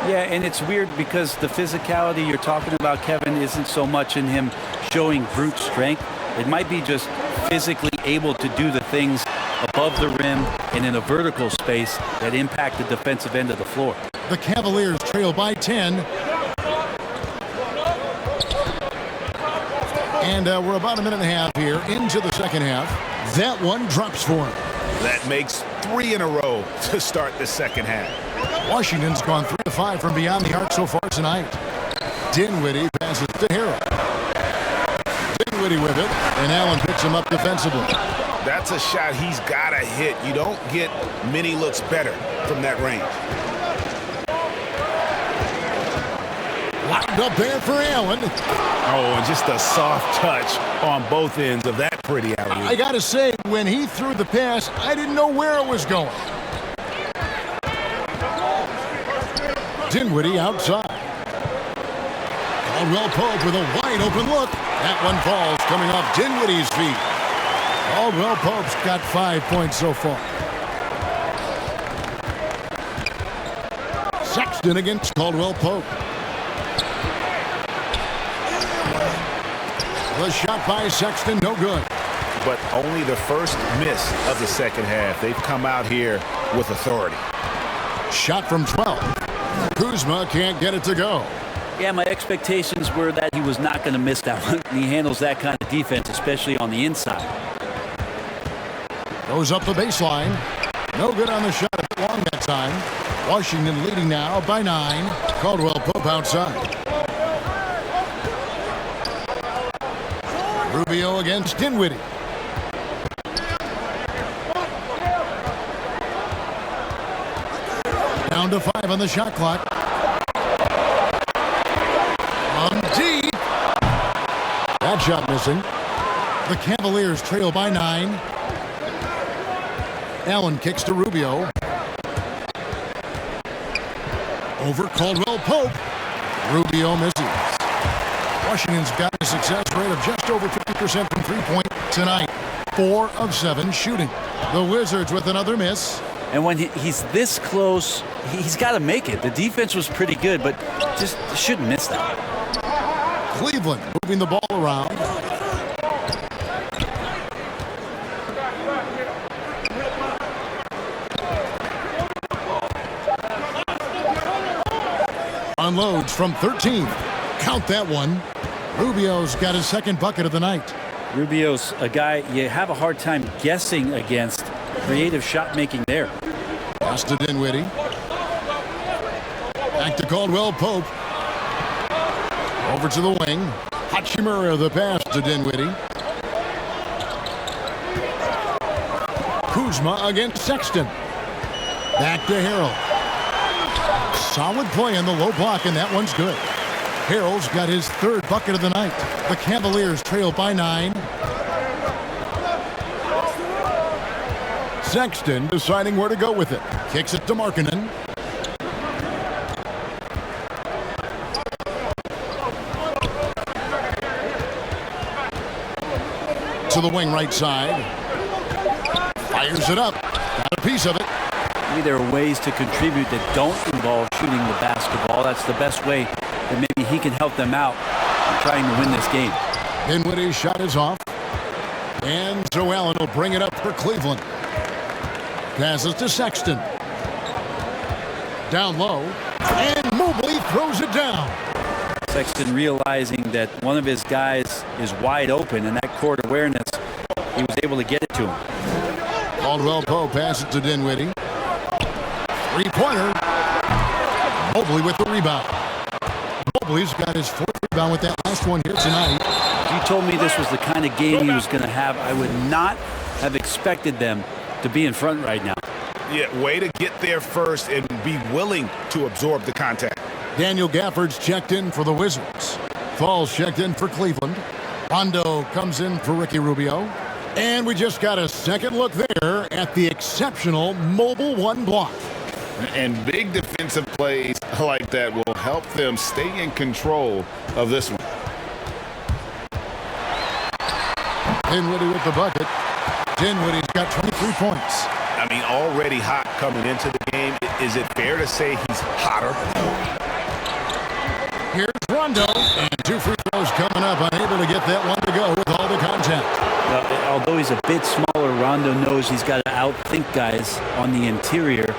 Yeah, and it's weird because the physicality you're talking about, Kevin, isn't so much in him showing brute strength. It might be just physically able to do the things above the rim and in a vertical space that impact the defensive end of the floor. The Cavaliers trail by 10. And we're about a minute and a half here into the second half. That one drops for him. That makes 3 in a row to start the second half. Washington's gone 3 of 5 from beyond the arc so far tonight. Dinwiddie passes to Harrell. Dinwiddie with it, and Allen picks him up defensively. That's a shot he's got to hit. You don't get many looks better from that range. Locked up there for Allen. Oh, and just a soft touch on both ends of that pretty alley. I got to say, when he threw the pass, I didn't know where it was going. Dinwiddie outside. Caldwell-Pope with a wide open look. That one falls coming off Dinwiddie's feet. Caldwell-Pope's got 5 points so far. Sexton against Caldwell-Pope. The shot by Sexton, no good. But only the first miss of the second half. They've come out here with authority. Shot from 12. Kuzma can't get it to go. Yeah, my expectations were that he was not going to miss that one. He handles that kind of defense, especially on the inside. Goes up the baseline. No good on the shot long that time. Washington leading now by 9. Caldwell-Pope outside. Rubio against Dinwiddie. Down to 5 on the shot clock. On D, shot missing. The Cavaliers trail by 9. Allen kicks to Rubio. Over Caldwell Pope. Rubio misses. Washington's got a success rate of just over 50% from three-point tonight. 4 of 7 shooting. The Wizards with another miss. And when he's this close, he's got to make it. The defense was pretty good, but just shouldn't miss that. Cleveland moving the ball around. Unloads from 13. Count that one. Rubio's got his second bucket of the night. Rubio's a guy you have a hard time guessing against. Creative shot making there. Pass to Dinwiddie. Back to Caldwell Pope. Over to the wing. Hachimura the pass to Dinwiddie. Kuzma against Sexton. Back to Harrell. Solid play in the low block, and that one's good. Harrell's got his third bucket of the night. The Cavaliers trail by 9. Sexton deciding where to go with it. Kicks it to Markkanen. To the wing right side. Fires it up. Got a piece of it. Maybe there are ways to contribute that don't involve shooting the basketball. That's the best way that maybe he can help them out in trying to win this game. Dinwiddie's shot is off. And so Allen will bring it up for Cleveland. Passes to Sexton. Down low. And Mobley throws it down. Sexton realizing that one of his guys is wide open, and that court awareness, he was able to get it to him. Caldwell Pope passes to Dinwiddie. Three-pointer. Mobley with the rebound. Mobley's got his fourth rebound with that last one here tonight. If you told me this was the kind of game he was going to have, I would not have expected them to be in front right now. Yeah, way to get there first and be willing to absorb the contact. Daniel Gafford's checked in for the Wizards. Falls checked in for Cleveland. Rondo comes in for Ricky Rubio. And we just got a second look there at the exceptional Mobile One block. And big defensive plays like that will help them stay in control of this one. Dinwiddie with the bucket. Dinwiddie's got 23 points. I mean, already hot coming into the game. Is it fair to say he's hotter? Here's Rondo. And 2 free throws coming up. Unable to get that one to go with all the contact. Although he's a bit smaller, Rondo knows he's got to outthink guys on the interior.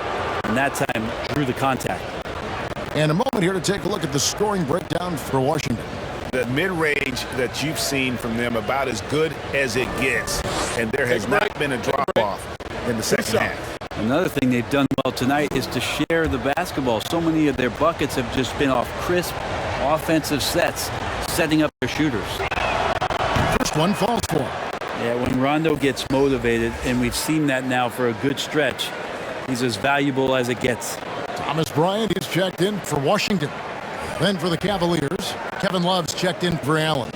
And that time drew the contact. And a moment here to take a look at the scoring breakdown for Washington. The mid-range that you've seen from them about as good as it gets. And there has not been a drop-off in the second half. Another thing they've done well tonight is to share the basketball. So many of their buckets have just been off crisp offensive sets, setting up their shooters. First one falls for. Yeah, when Rondo gets motivated, and we've seen that now for a good stretch, he's as valuable as it gets. Thomas Bryant is checked in for Washington. Then for the Cavaliers, Kevin Love's checked in for Allen.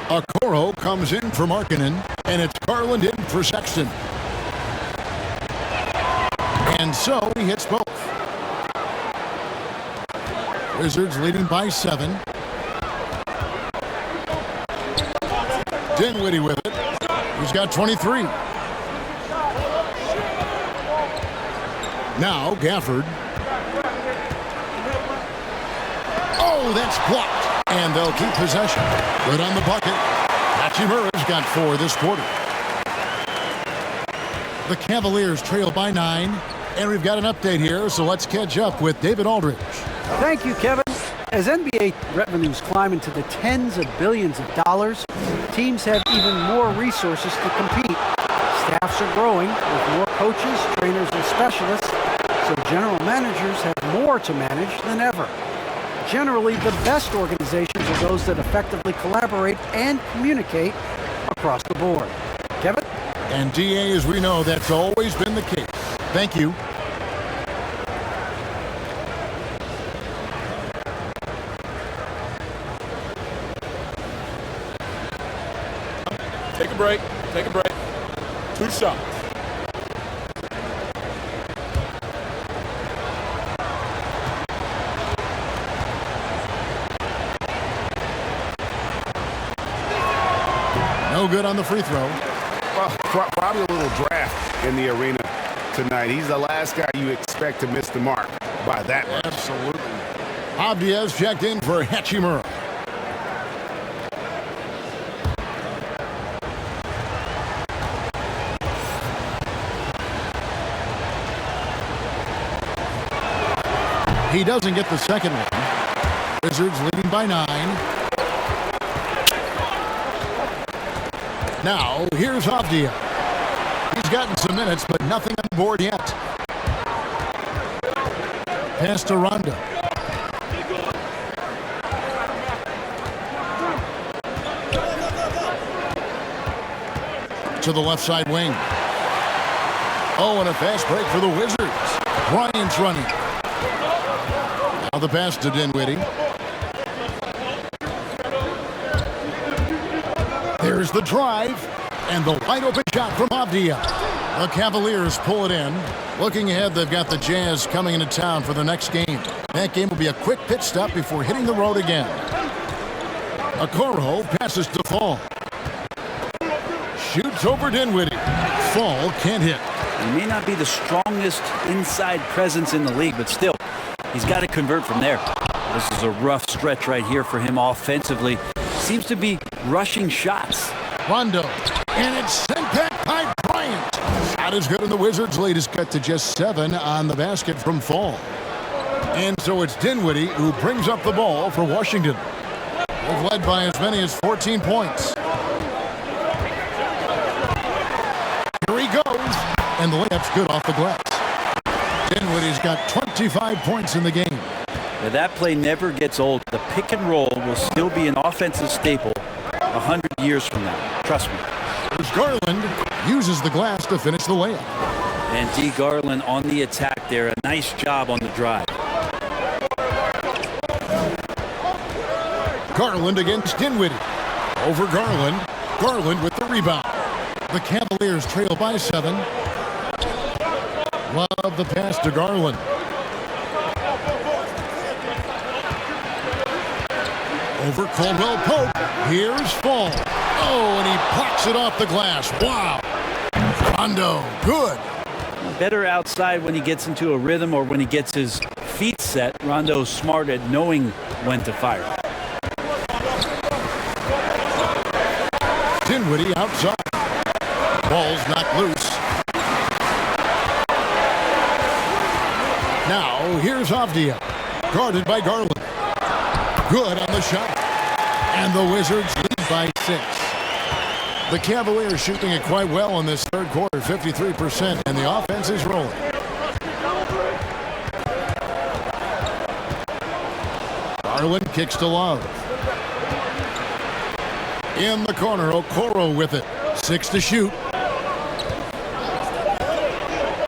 Okoro comes in for Markkanen, and it's Garland in for Sexton. And so he hits both. Wizards leading by 7. Dinwiddie with it. He's got 23. Now Gafford. Oh, that's blocked. And they'll keep possession. Good on the bucket. Hachimura's got 4 this quarter. The Cavaliers trail by 9. And we've got an update here, so let's catch up with David Aldridge. Thank you, Kevin. As NBA revenues climb into the tens of billions of dollars, teams have even more resources to compete. Staffs are growing with more coaches, trainers, and specialists, so general managers have more to manage than ever. Generally, the best organizations are those that effectively collaborate and communicate across the board. Kevin? And DA, as we know, that's always been the case. Thank you. Take a break. Take a break. 2 shots. No good on the free throw. Well, probably a little draft in the arena tonight. He's the last guy you expect to miss the mark by that much. Absolutely. Abdiaz checked in for Hachimura. He doesn't get the second one. Wizards leading by 9. Now, here's Avdia. He's gotten some minutes, but nothing on the board yet. Pass to Rondo. To the left side wing. Oh, and a fast break for the Wizards. Bryant's running. Now the pass to Dinwiddie. There's the drive, and the wide open shot from Avdia. The Cavaliers pull it in. Looking ahead, they've got the Jazz coming into town for the next game. That game will be a quick pit stop before hitting the road again. Okoro passes to Fall. Shoots over Dinwiddie. Fall can't hit. He may not be the strongest inside presence in the league, but still, he's got to convert from there. This is a rough stretch right here for him offensively. Seems to be rushing shots. Rondo, and it's sent back by Bryant. Shot is good, and the Wizards' lead is cut to just 7 on the basket from Fall. And so it's Dinwiddie who brings up the ball for Washington. They've led by as many as 14 points. Here he goes, and the layup's good off the glass. Dinwiddie's got 25 points in the game. Now that play never gets old. The pick and roll will still be an offensive staple 100 years from now. Trust me. As Garland uses the glass to finish the layup. And D. Garland on the attack there. A nice job on the drive. Garland against Dinwiddie. Over Garland. Garland with the rebound. The Cavaliers trail by 7. Love the pass to Garland. Over Caldwell Pope. Here's Fall. Oh, and he pops it off the glass. Wow. Rondo, good. Better outside when he gets into a rhythm or when he gets his feet set. Rondo's smart at knowing when to fire. Dinwiddie outside. Ball's knocked loose. Now, here's Avdia. Guarded by Garland. Good on the shot. And the Wizards lead by 6. The Cavaliers shooting it quite well in this third quarter, 53%, and the offense is rolling. Garland kicks to Love. In the corner, Okoro with it. 6 to shoot.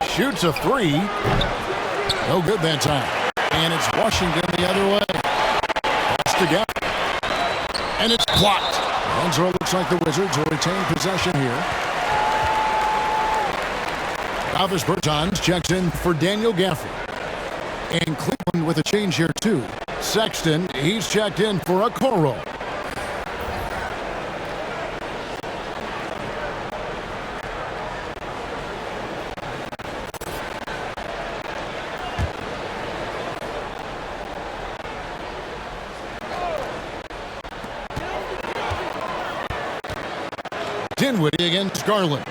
Shoots a 3. No good that time. And it's Washington the other way. Pass to Gap. And it's blocked. And so it looks like the Wizards will retain possession here. Davis Bertans checks in for Daniel Gafford. And Cleveland with a change here too. Sexton, he's checked in for Okoro. Dinwiddie against Garland.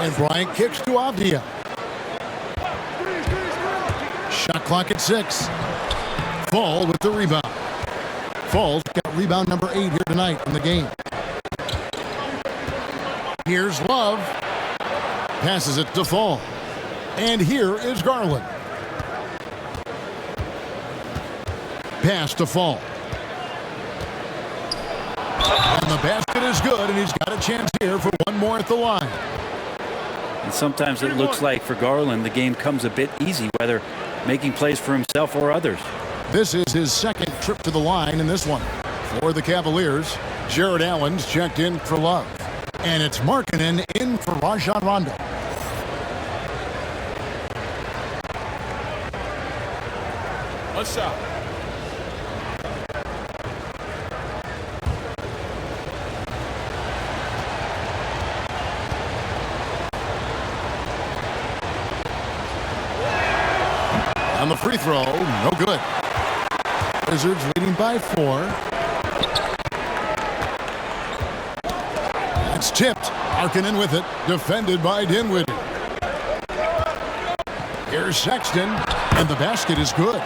And Bryant kicks to Avdia. Shot clock at 6. Fall with the rebound. Fall's got rebound number 8 here tonight in the game. Here's Love. Passes it to Fall. And here is Garland. Pass to Fall. And the basket is good, and he's got a chance here for one more at the line. And sometimes it looks like for Garland, the game comes a bit easy, whether making plays for himself or others. This is his second trip to the line in this one. For the Cavaliers, Jared Allen's checked in for Love. And it's Markkanen in for Rajon Rondo. One shot. On the free throw, no good. Wizards leading by 4. That's tipped. Markkanen with it. Defended by Dinwiddie. Here's Sexton, and the basket is good.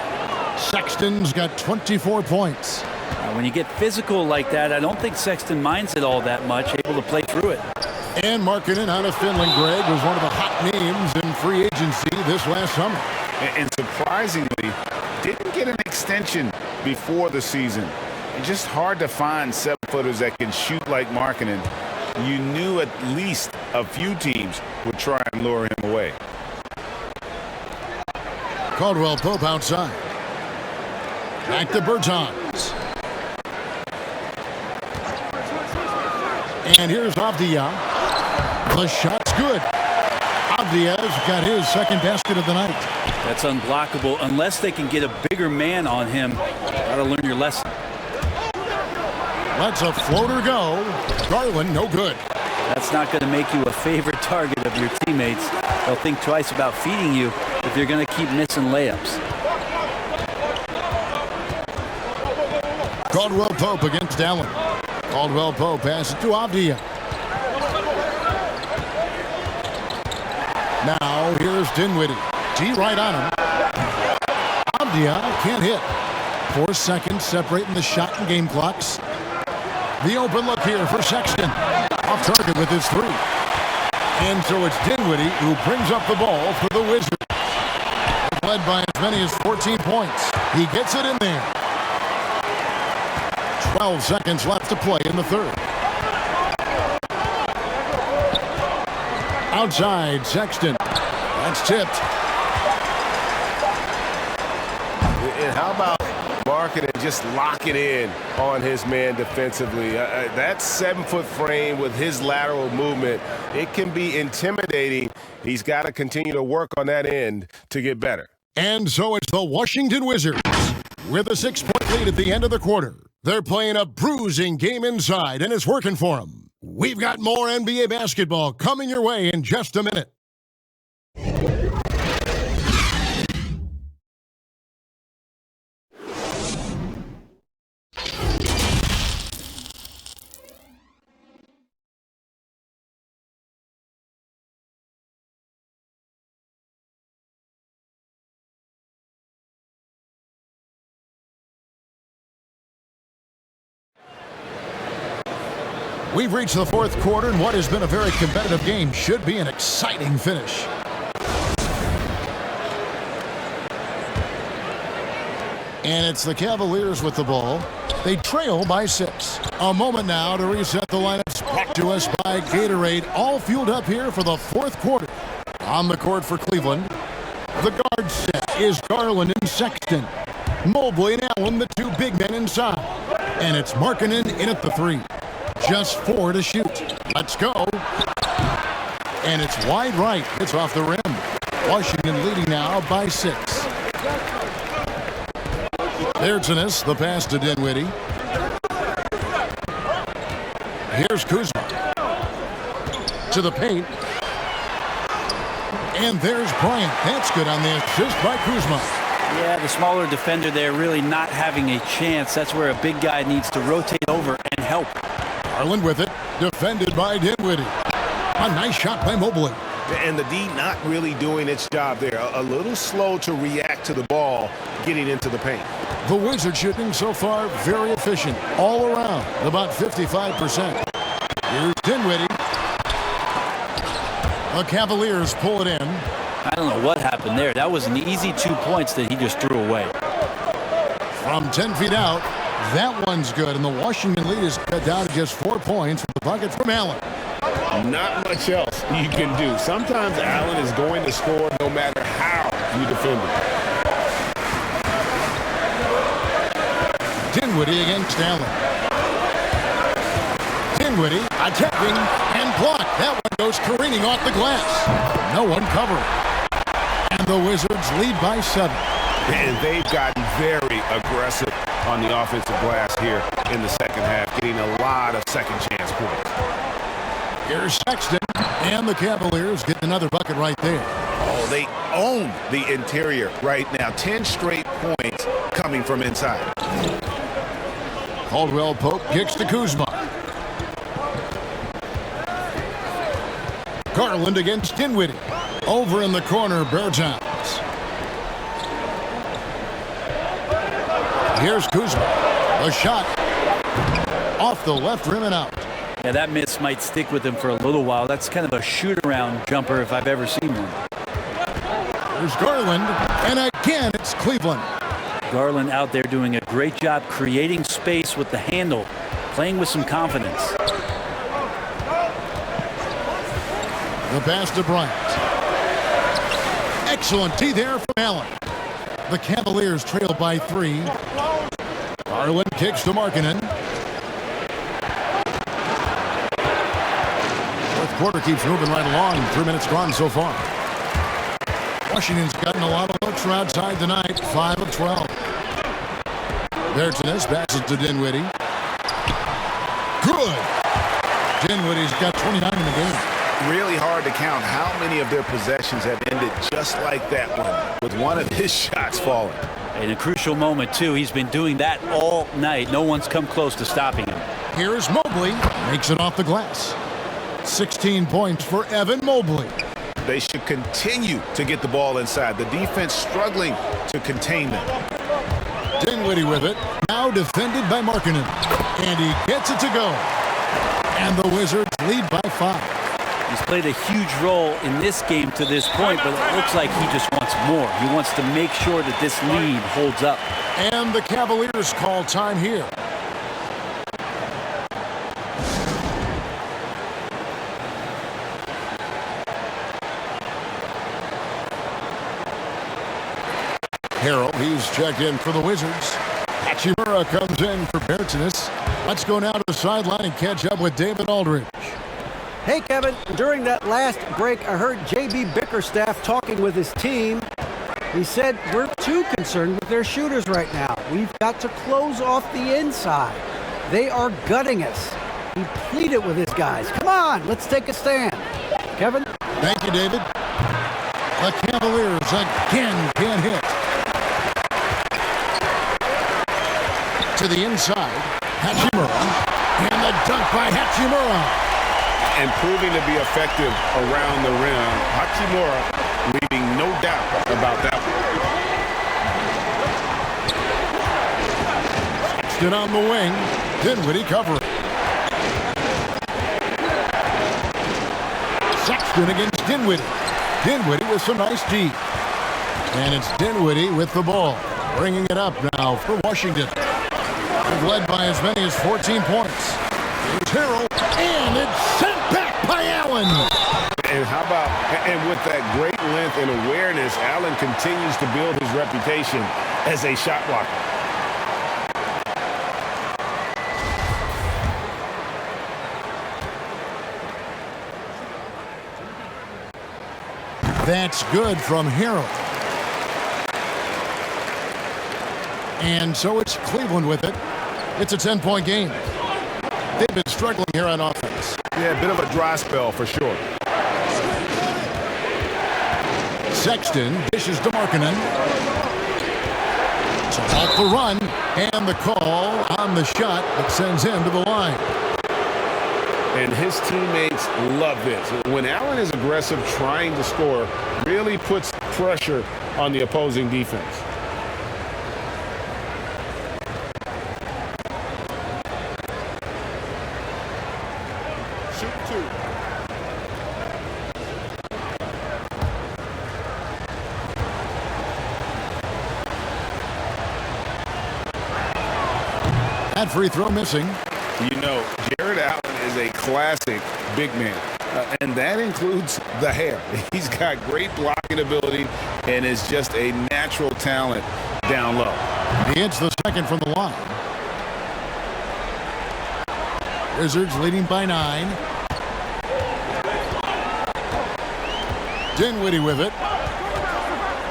Sexton's got 24 points. When you get physical like that, I don't think Sexton minds it all that much, able to play through it. And Markkanen out of Finland, Greg, was one of the hot names in free agency this last summer. And surprisingly, didn't get an extension before the season. It's just hard to find 7-footers that can shoot like Markkanen. You knew at least a few teams would try and lure him away. Caldwell Pope outside. Back to Bertans. And here's Avdia. The shot's good. Avdia's got his second basket of the night. That's unblockable unless they can get a bigger man on him. Gotta learn your lesson. Lets a floater go. Garland, no good. That's not going to make you a favorite target of your teammates. They'll think twice about feeding you if you're going to keep missing layups. Caldwell Pope against Allen. Caldwell Pope passes to Avdia. Now here's Dinwiddie. D right on him. Avdia can't hit. 4 seconds separating the shot and game clocks. The open look here for Sexton. Off target with his 3. And so it's Dinwiddie who brings up the ball for the Wizards. Led by as many as 14 points. He gets it in there. 12 seconds left to play in the third. Outside, Sexton. That's tipped. And how about Markkanen just locking in on his man defensively? That 7-foot frame with his lateral movement, it can be intimidating. He's got to continue to work on that end to get better. And so it's the Washington Wizards with a 6-point lead at the end of the quarter. They're playing a bruising game inside, and it's working for them. We've got more NBA basketball coming your way in just a minute. We've reached the fourth quarter, and what has been a very competitive game should be an exciting finish. And it's the Cavaliers with the ball. They trail by 6. A moment now to reset the lineups brought to us by Gatorade, all fueled up here for the fourth quarter. On the court for Cleveland, the guard set is Garland and Sexton. Mobley and Allen, the 2 big men inside. And it's Markkanen in at the 3. Just 4 to shoot. Let's go. And it's wide right. It's off the rim. Washington leading now by 6. There's the pass to Dinwiddie. Here's Kuzma. To the paint. And there's Bryant. That's good on the assist by Kuzma. Yeah, the smaller defender there really not having a chance. That's where a big guy needs to rotate over and help. Garland with it, defended by Dinwiddie. A nice shot by Mobley. And the D not really doing its job there. A little slow to react to the ball getting into the paint. The Wizards shooting so far very efficient all around, about 55%. Here's Dinwiddie. The Cavaliers pull it in. I don't know what happened there. That was an easy 2 points that he just threw away. From 10 feet out, that one's good, and the Washington lead is cut down to just 4 points with the bucket from Allen. Not much else you can do. Sometimes Allen is going to score no matter how you defend it. Dinwiddie against Allen. Dinwiddie attacking and blocked. That one goes careening off the glass. No one covering. And the Wizards lead by 7. And they've gotten very aggressive on the offensive glass here in the second half, getting a lot of second chance points. Here's Sexton, and the Cavaliers get another bucket right there. Oh, they own the interior right now. 10 straight points coming from inside. Caldwell Pope kicks to Kuzma. Garland against Dinwiddie. Over in the corner, Bertans. Here's Kuzma. A shot off the left rim and out. Yeah, that miss might stick with him for a little while. That's kind of a shoot-around jumper if I've ever seen one. There's Garland, and again it's Cleveland. Garland out there doing a great job creating space with the handle, playing with some confidence. The pass to Bryant. Excellent D there from Allen. The Cavaliers trail by 3. Garland kicks to Markkanen. Fourth quarter keeps moving right along. 3 minutes gone so far. Washington's gotten a lot of looks from outside tonight. 5 of 12. Bertans passes to Dinwiddie. Good. Dinwiddie's got 29 in the game. Really hard to count how many of their possessions have ended just like that one, with one of his shots falling. In a crucial moment, too. He's been doing that all night. No one's come close to stopping him. Here's Mobley. Makes it off the glass. 16 points for Evan Mobley. They should continue to get the ball inside. The defense struggling to contain them. Dinwiddie with it. Now defended by Markkanen. And he gets it to go. And the Wizards lead by 5. He's played a huge role in this game to this point, but it looks like he just wants more. He wants to make sure that this lead holds up. And the Cavaliers call time here. Harrell, he's checked in for the Wizards. Hachimura comes in for Bertans. Let's go now to the sideline and catch up with David Aldridge. Hey, Kevin, during that last break, I heard J.B. Bickerstaff talking with his team. He said, we're too concerned with their shooters right now. We've got to close off the inside. They are gutting us. He pleaded with his guys. Come on, let's take a stand. Kevin? Thank you, David. The Cavaliers again can't hit. To the inside, Hachimura. And the dunk by Hachimura. And proving to be effective around the rim. Hachimura leaving no doubt about that one. Sexton on the wing. Dinwiddie covering. Sexton against Dinwiddie. Dinwiddie with some nice D. And it's Dinwiddie with the ball. Bringing it up now for Washington. They've led by as many as 14 points. Here's Harrell. And it's sent back by Allen. And how about, and with that great length and awareness, Allen continues to build his reputation as a shot blocker. That's good from Harrell. And so it's Cleveland with it. It's a 10-point game. They've been struggling here on offense. Yeah, a bit of a dry spell for sure. Sexton dishes to Markkanen. So off the run, and the call on the shot that sends him to the line. And his teammates love this. When Allen is aggressive, trying to score, really puts pressure on the opposing defense. That free throw missing. You know, Jared Allen is a classic big man, and that includes the hair. He's got great blocking ability and is just a natural talent down low. He hits the second from the line. Wizards leading by 9. Dinwiddie with it.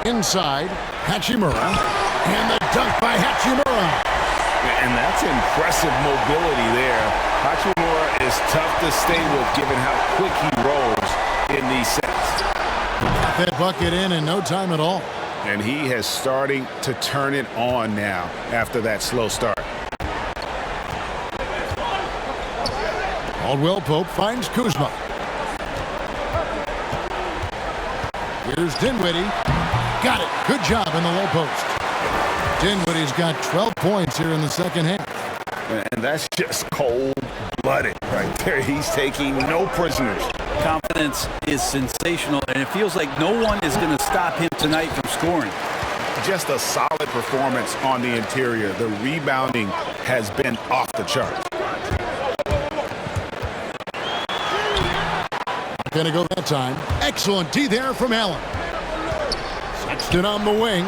Inside, Hachimura. And the dunk by Hachimura. And that's impressive mobility there. Hachimura is tough to stay with given how quick he rolls in these sets. Got that bucket in no time at all. And he is starting to turn it on now after that slow start. Caldwell Pope finds Kuzma. Here's Dinwiddie. Got it. Good job in the low post. Dinwiddie's got 12 points here in the second half. And that's just cold-blooded right there. He's taking no prisoners. Confidence is sensational, and it feels like no one is going to stop him tonight from scoring. Just a solid performance on the interior. The rebounding has been off the charts. Gonna go that time. Excellent D there from Allen. Sexton on the wing.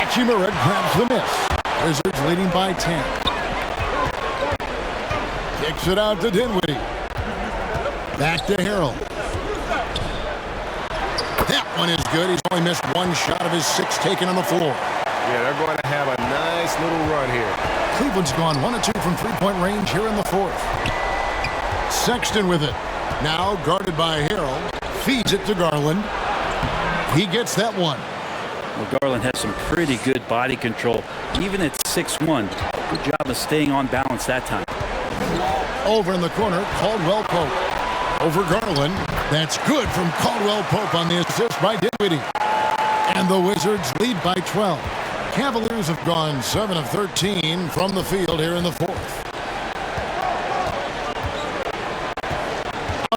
Hachimura grabs the miss. Wizards leading by 10. Kicks it out to Dinwiddie. Back to Harrell. That one is good. He's only missed one shot of his 6 taken on the floor. Yeah, they're going to have a nice little run here. Cleveland's gone 1 of 2 from three-point range here in the fourth. Sexton with it. Now guarded by Harrell. Feeds it to Garland. He gets that one. Well, Garland has some pretty good body control. Even at 6'1", good job of staying on balance that time. Over in the corner, Caldwell Pope. Over Garland. That's good from Caldwell Pope on the assist by Dinwiddie. And the Wizards lead by 12. Cavaliers have gone 7 of 13 from the field here in the fourth.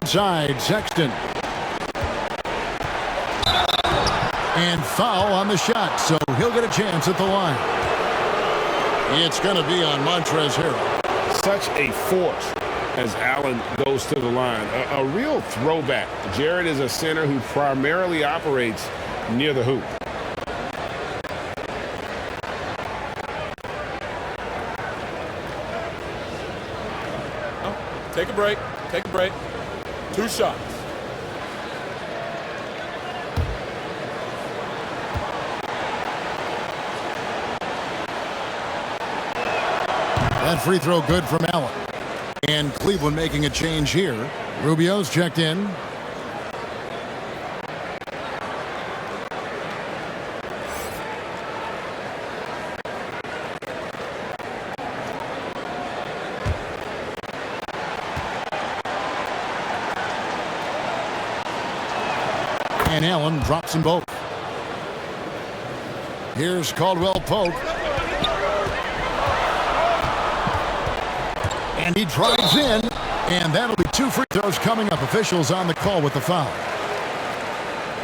Outside, Sexton. And foul on the shot, so he'll get a chance at the line. It's going to be on Montrezl Harrell. Such a force as Allen goes to the line. A real throwback. Jared is a center who primarily operates near the hoop. Take a break. Take a break. 2 shots. That free throw good from Allen. And Cleveland making a change here. Rubio's checked in. And Allen drops them both. Here's Caldwell Pope. And he drives in, and that'll be 2 free throws coming up. Officials on the call with the foul.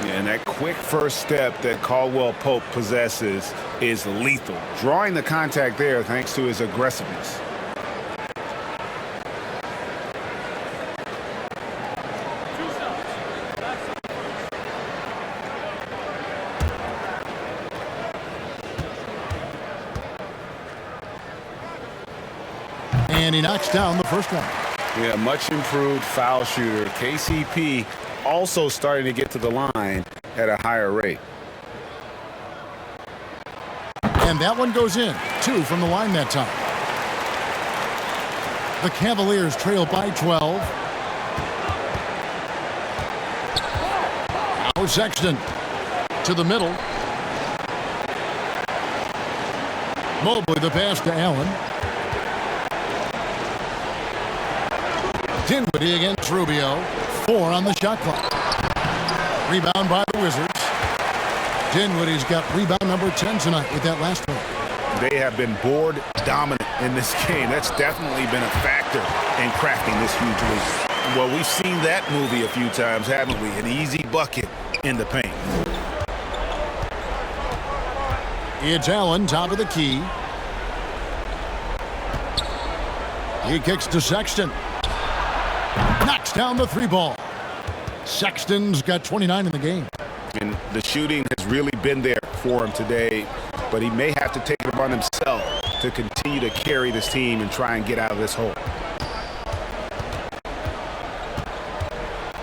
Yeah, and that quick first step that Caldwell Pope possesses is lethal. Drawing the contact there thanks to his aggressiveness. And he knocks down the first one. Yeah, much improved foul shooter. KCP also starting to get to the line at a higher rate. And that one goes in. 2 from the line that time. The Cavaliers trail by 12. Now Sexton to the middle. Mobley the pass to Allen. Dinwiddie against Rubio. 4 on the shot clock. Rebound by the Wizards. Dinwiddie's got rebound number 10 tonight with that last one. They have been board dominant in this game. That's definitely been a factor in crafting this huge lead. Well, we've seen that movie a few times, haven't we? An easy bucket in the paint. It's Allen, top of the key. He kicks to Sexton. Knocks down the 3 ball. Sexton's got 29 in the game. And the shooting has really been there for him today, but he may have to take it upon himself to to continue to carry this team and try and get out of this hole.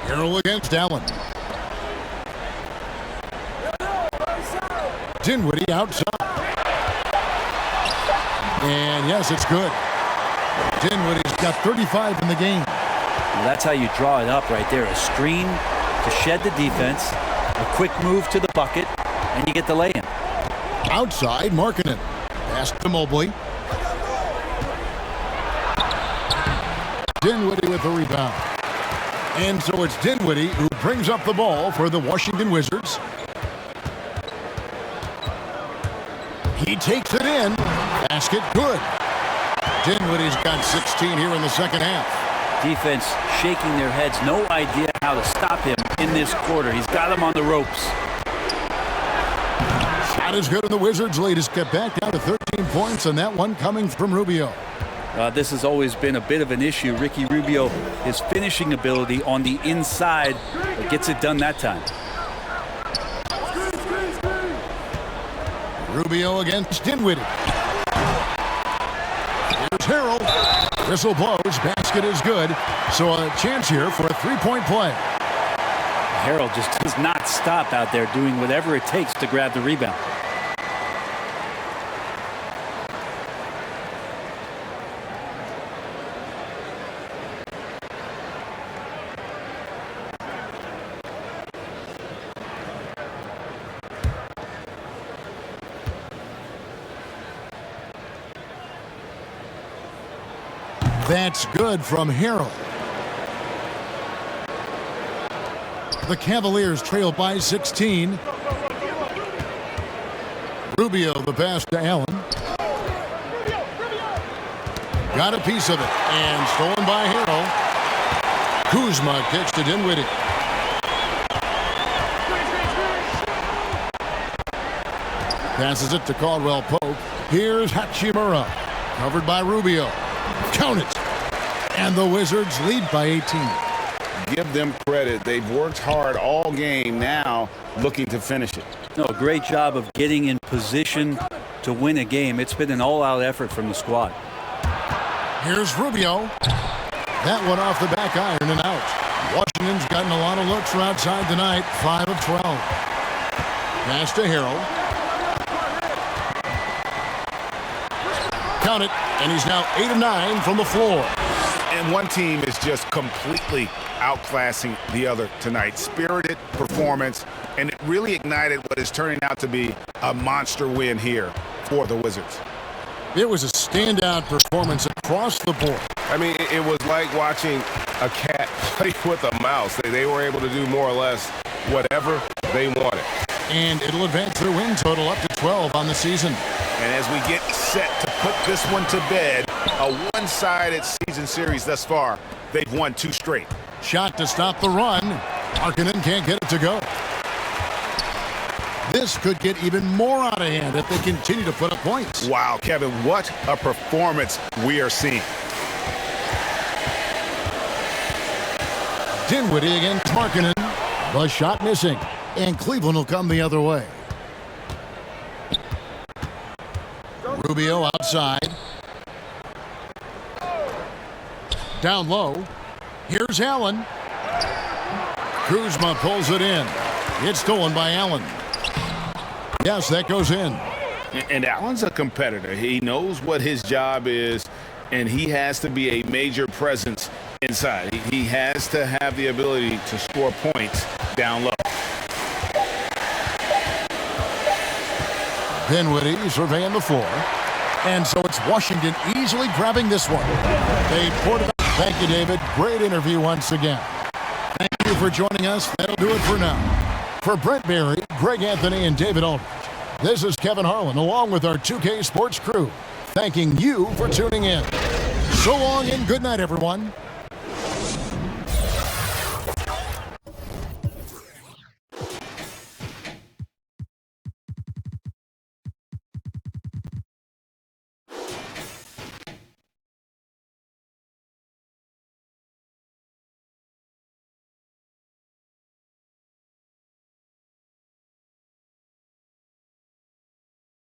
Harrell against Allen. Dinwiddie outside. And yes, it's good. Dinwiddie's got 35 in the game. Well, that's how you draw it up right there. A screen to shed the defense, a quick move to the bucket, and you get the lay-in. Outside, Markkanen. Pass to Mobley. Dinwiddie with the rebound. And so it's Dinwiddie who brings up the ball for the Washington Wizards. He takes it in. Basket good. Dinwiddie's got 16 here in the second half. Defense shaking their heads. No idea how to stop him in this quarter. He's got him on the ropes. Shot is good, and the Wizards lead is kept back down to 13 points, and that one coming from Rubio. This has always been a bit of an issue. Ricky Rubio, his finishing ability on the inside, gets it done that time. Rubio against Dinwiddie. Here's Harrell. Whistle blows. Basket is good. So a chance here for a three-point play. Harrell just does not stop out there doing whatever it takes to grab the rebound. That's good from Harrell. The Cavaliers trail by 16. Rubio the pass to Allen. Got a piece of it and stolen by Harrell. Kuzma kicks to Dinwiddie. Passes it to Caldwell Pope. Here's Hachimura. Covered by Rubio. Count it. And the Wizards lead by 18. Give them credit. They've worked hard all game, now looking to finish it. No, great job of getting in position to win a game. It's been an all-out effort from the squad. Here's Rubio. That one off the back iron and out. Washington's gotten a lot of looks from outside tonight. 5 of 12. Pass to Harrell. Count it. And he's now 8 of 9 from the floor. And one team is just completely outclassing the other tonight. Spirited performance, and it really ignited what is turning out to be a monster win here for the Wizards. It was a standout performance across the board. I mean, it was like watching a cat play with a mouse. They were able to do more or less whatever they wanted. And it'll advance their win total up to 12 on the season. And as we get set to put this one to bed, a one-sided season series thus far, they've won 2 straight. Shot to stop the run. Markkanen can't get it to go. This could get even more out of hand if they continue to put up points. Wow, Kevin, what a performance we are seeing. Dinwiddie against Markkanen. The shot missing. And Cleveland will come the other way. Rubio outside. Down low. Here's Allen. Kuzma pulls it in. It's stolen by Allen. Yes, that goes in. And Allen's a competitor. He knows what his job is, and he has to be a major presence inside. He has to have the ability to score points down low. Dinwiddie surveying the floor. And so it's Washington easily grabbing this one. They poured it up. Thank you, David. Great interview once again. Thank you for joining us. That'll do it for now. For Brent Berry, Greg Anthony, and David Aldridge, this is Kevin Harlan along with our 2K Sports crew, thanking you for tuning in. So long and good night, everyone.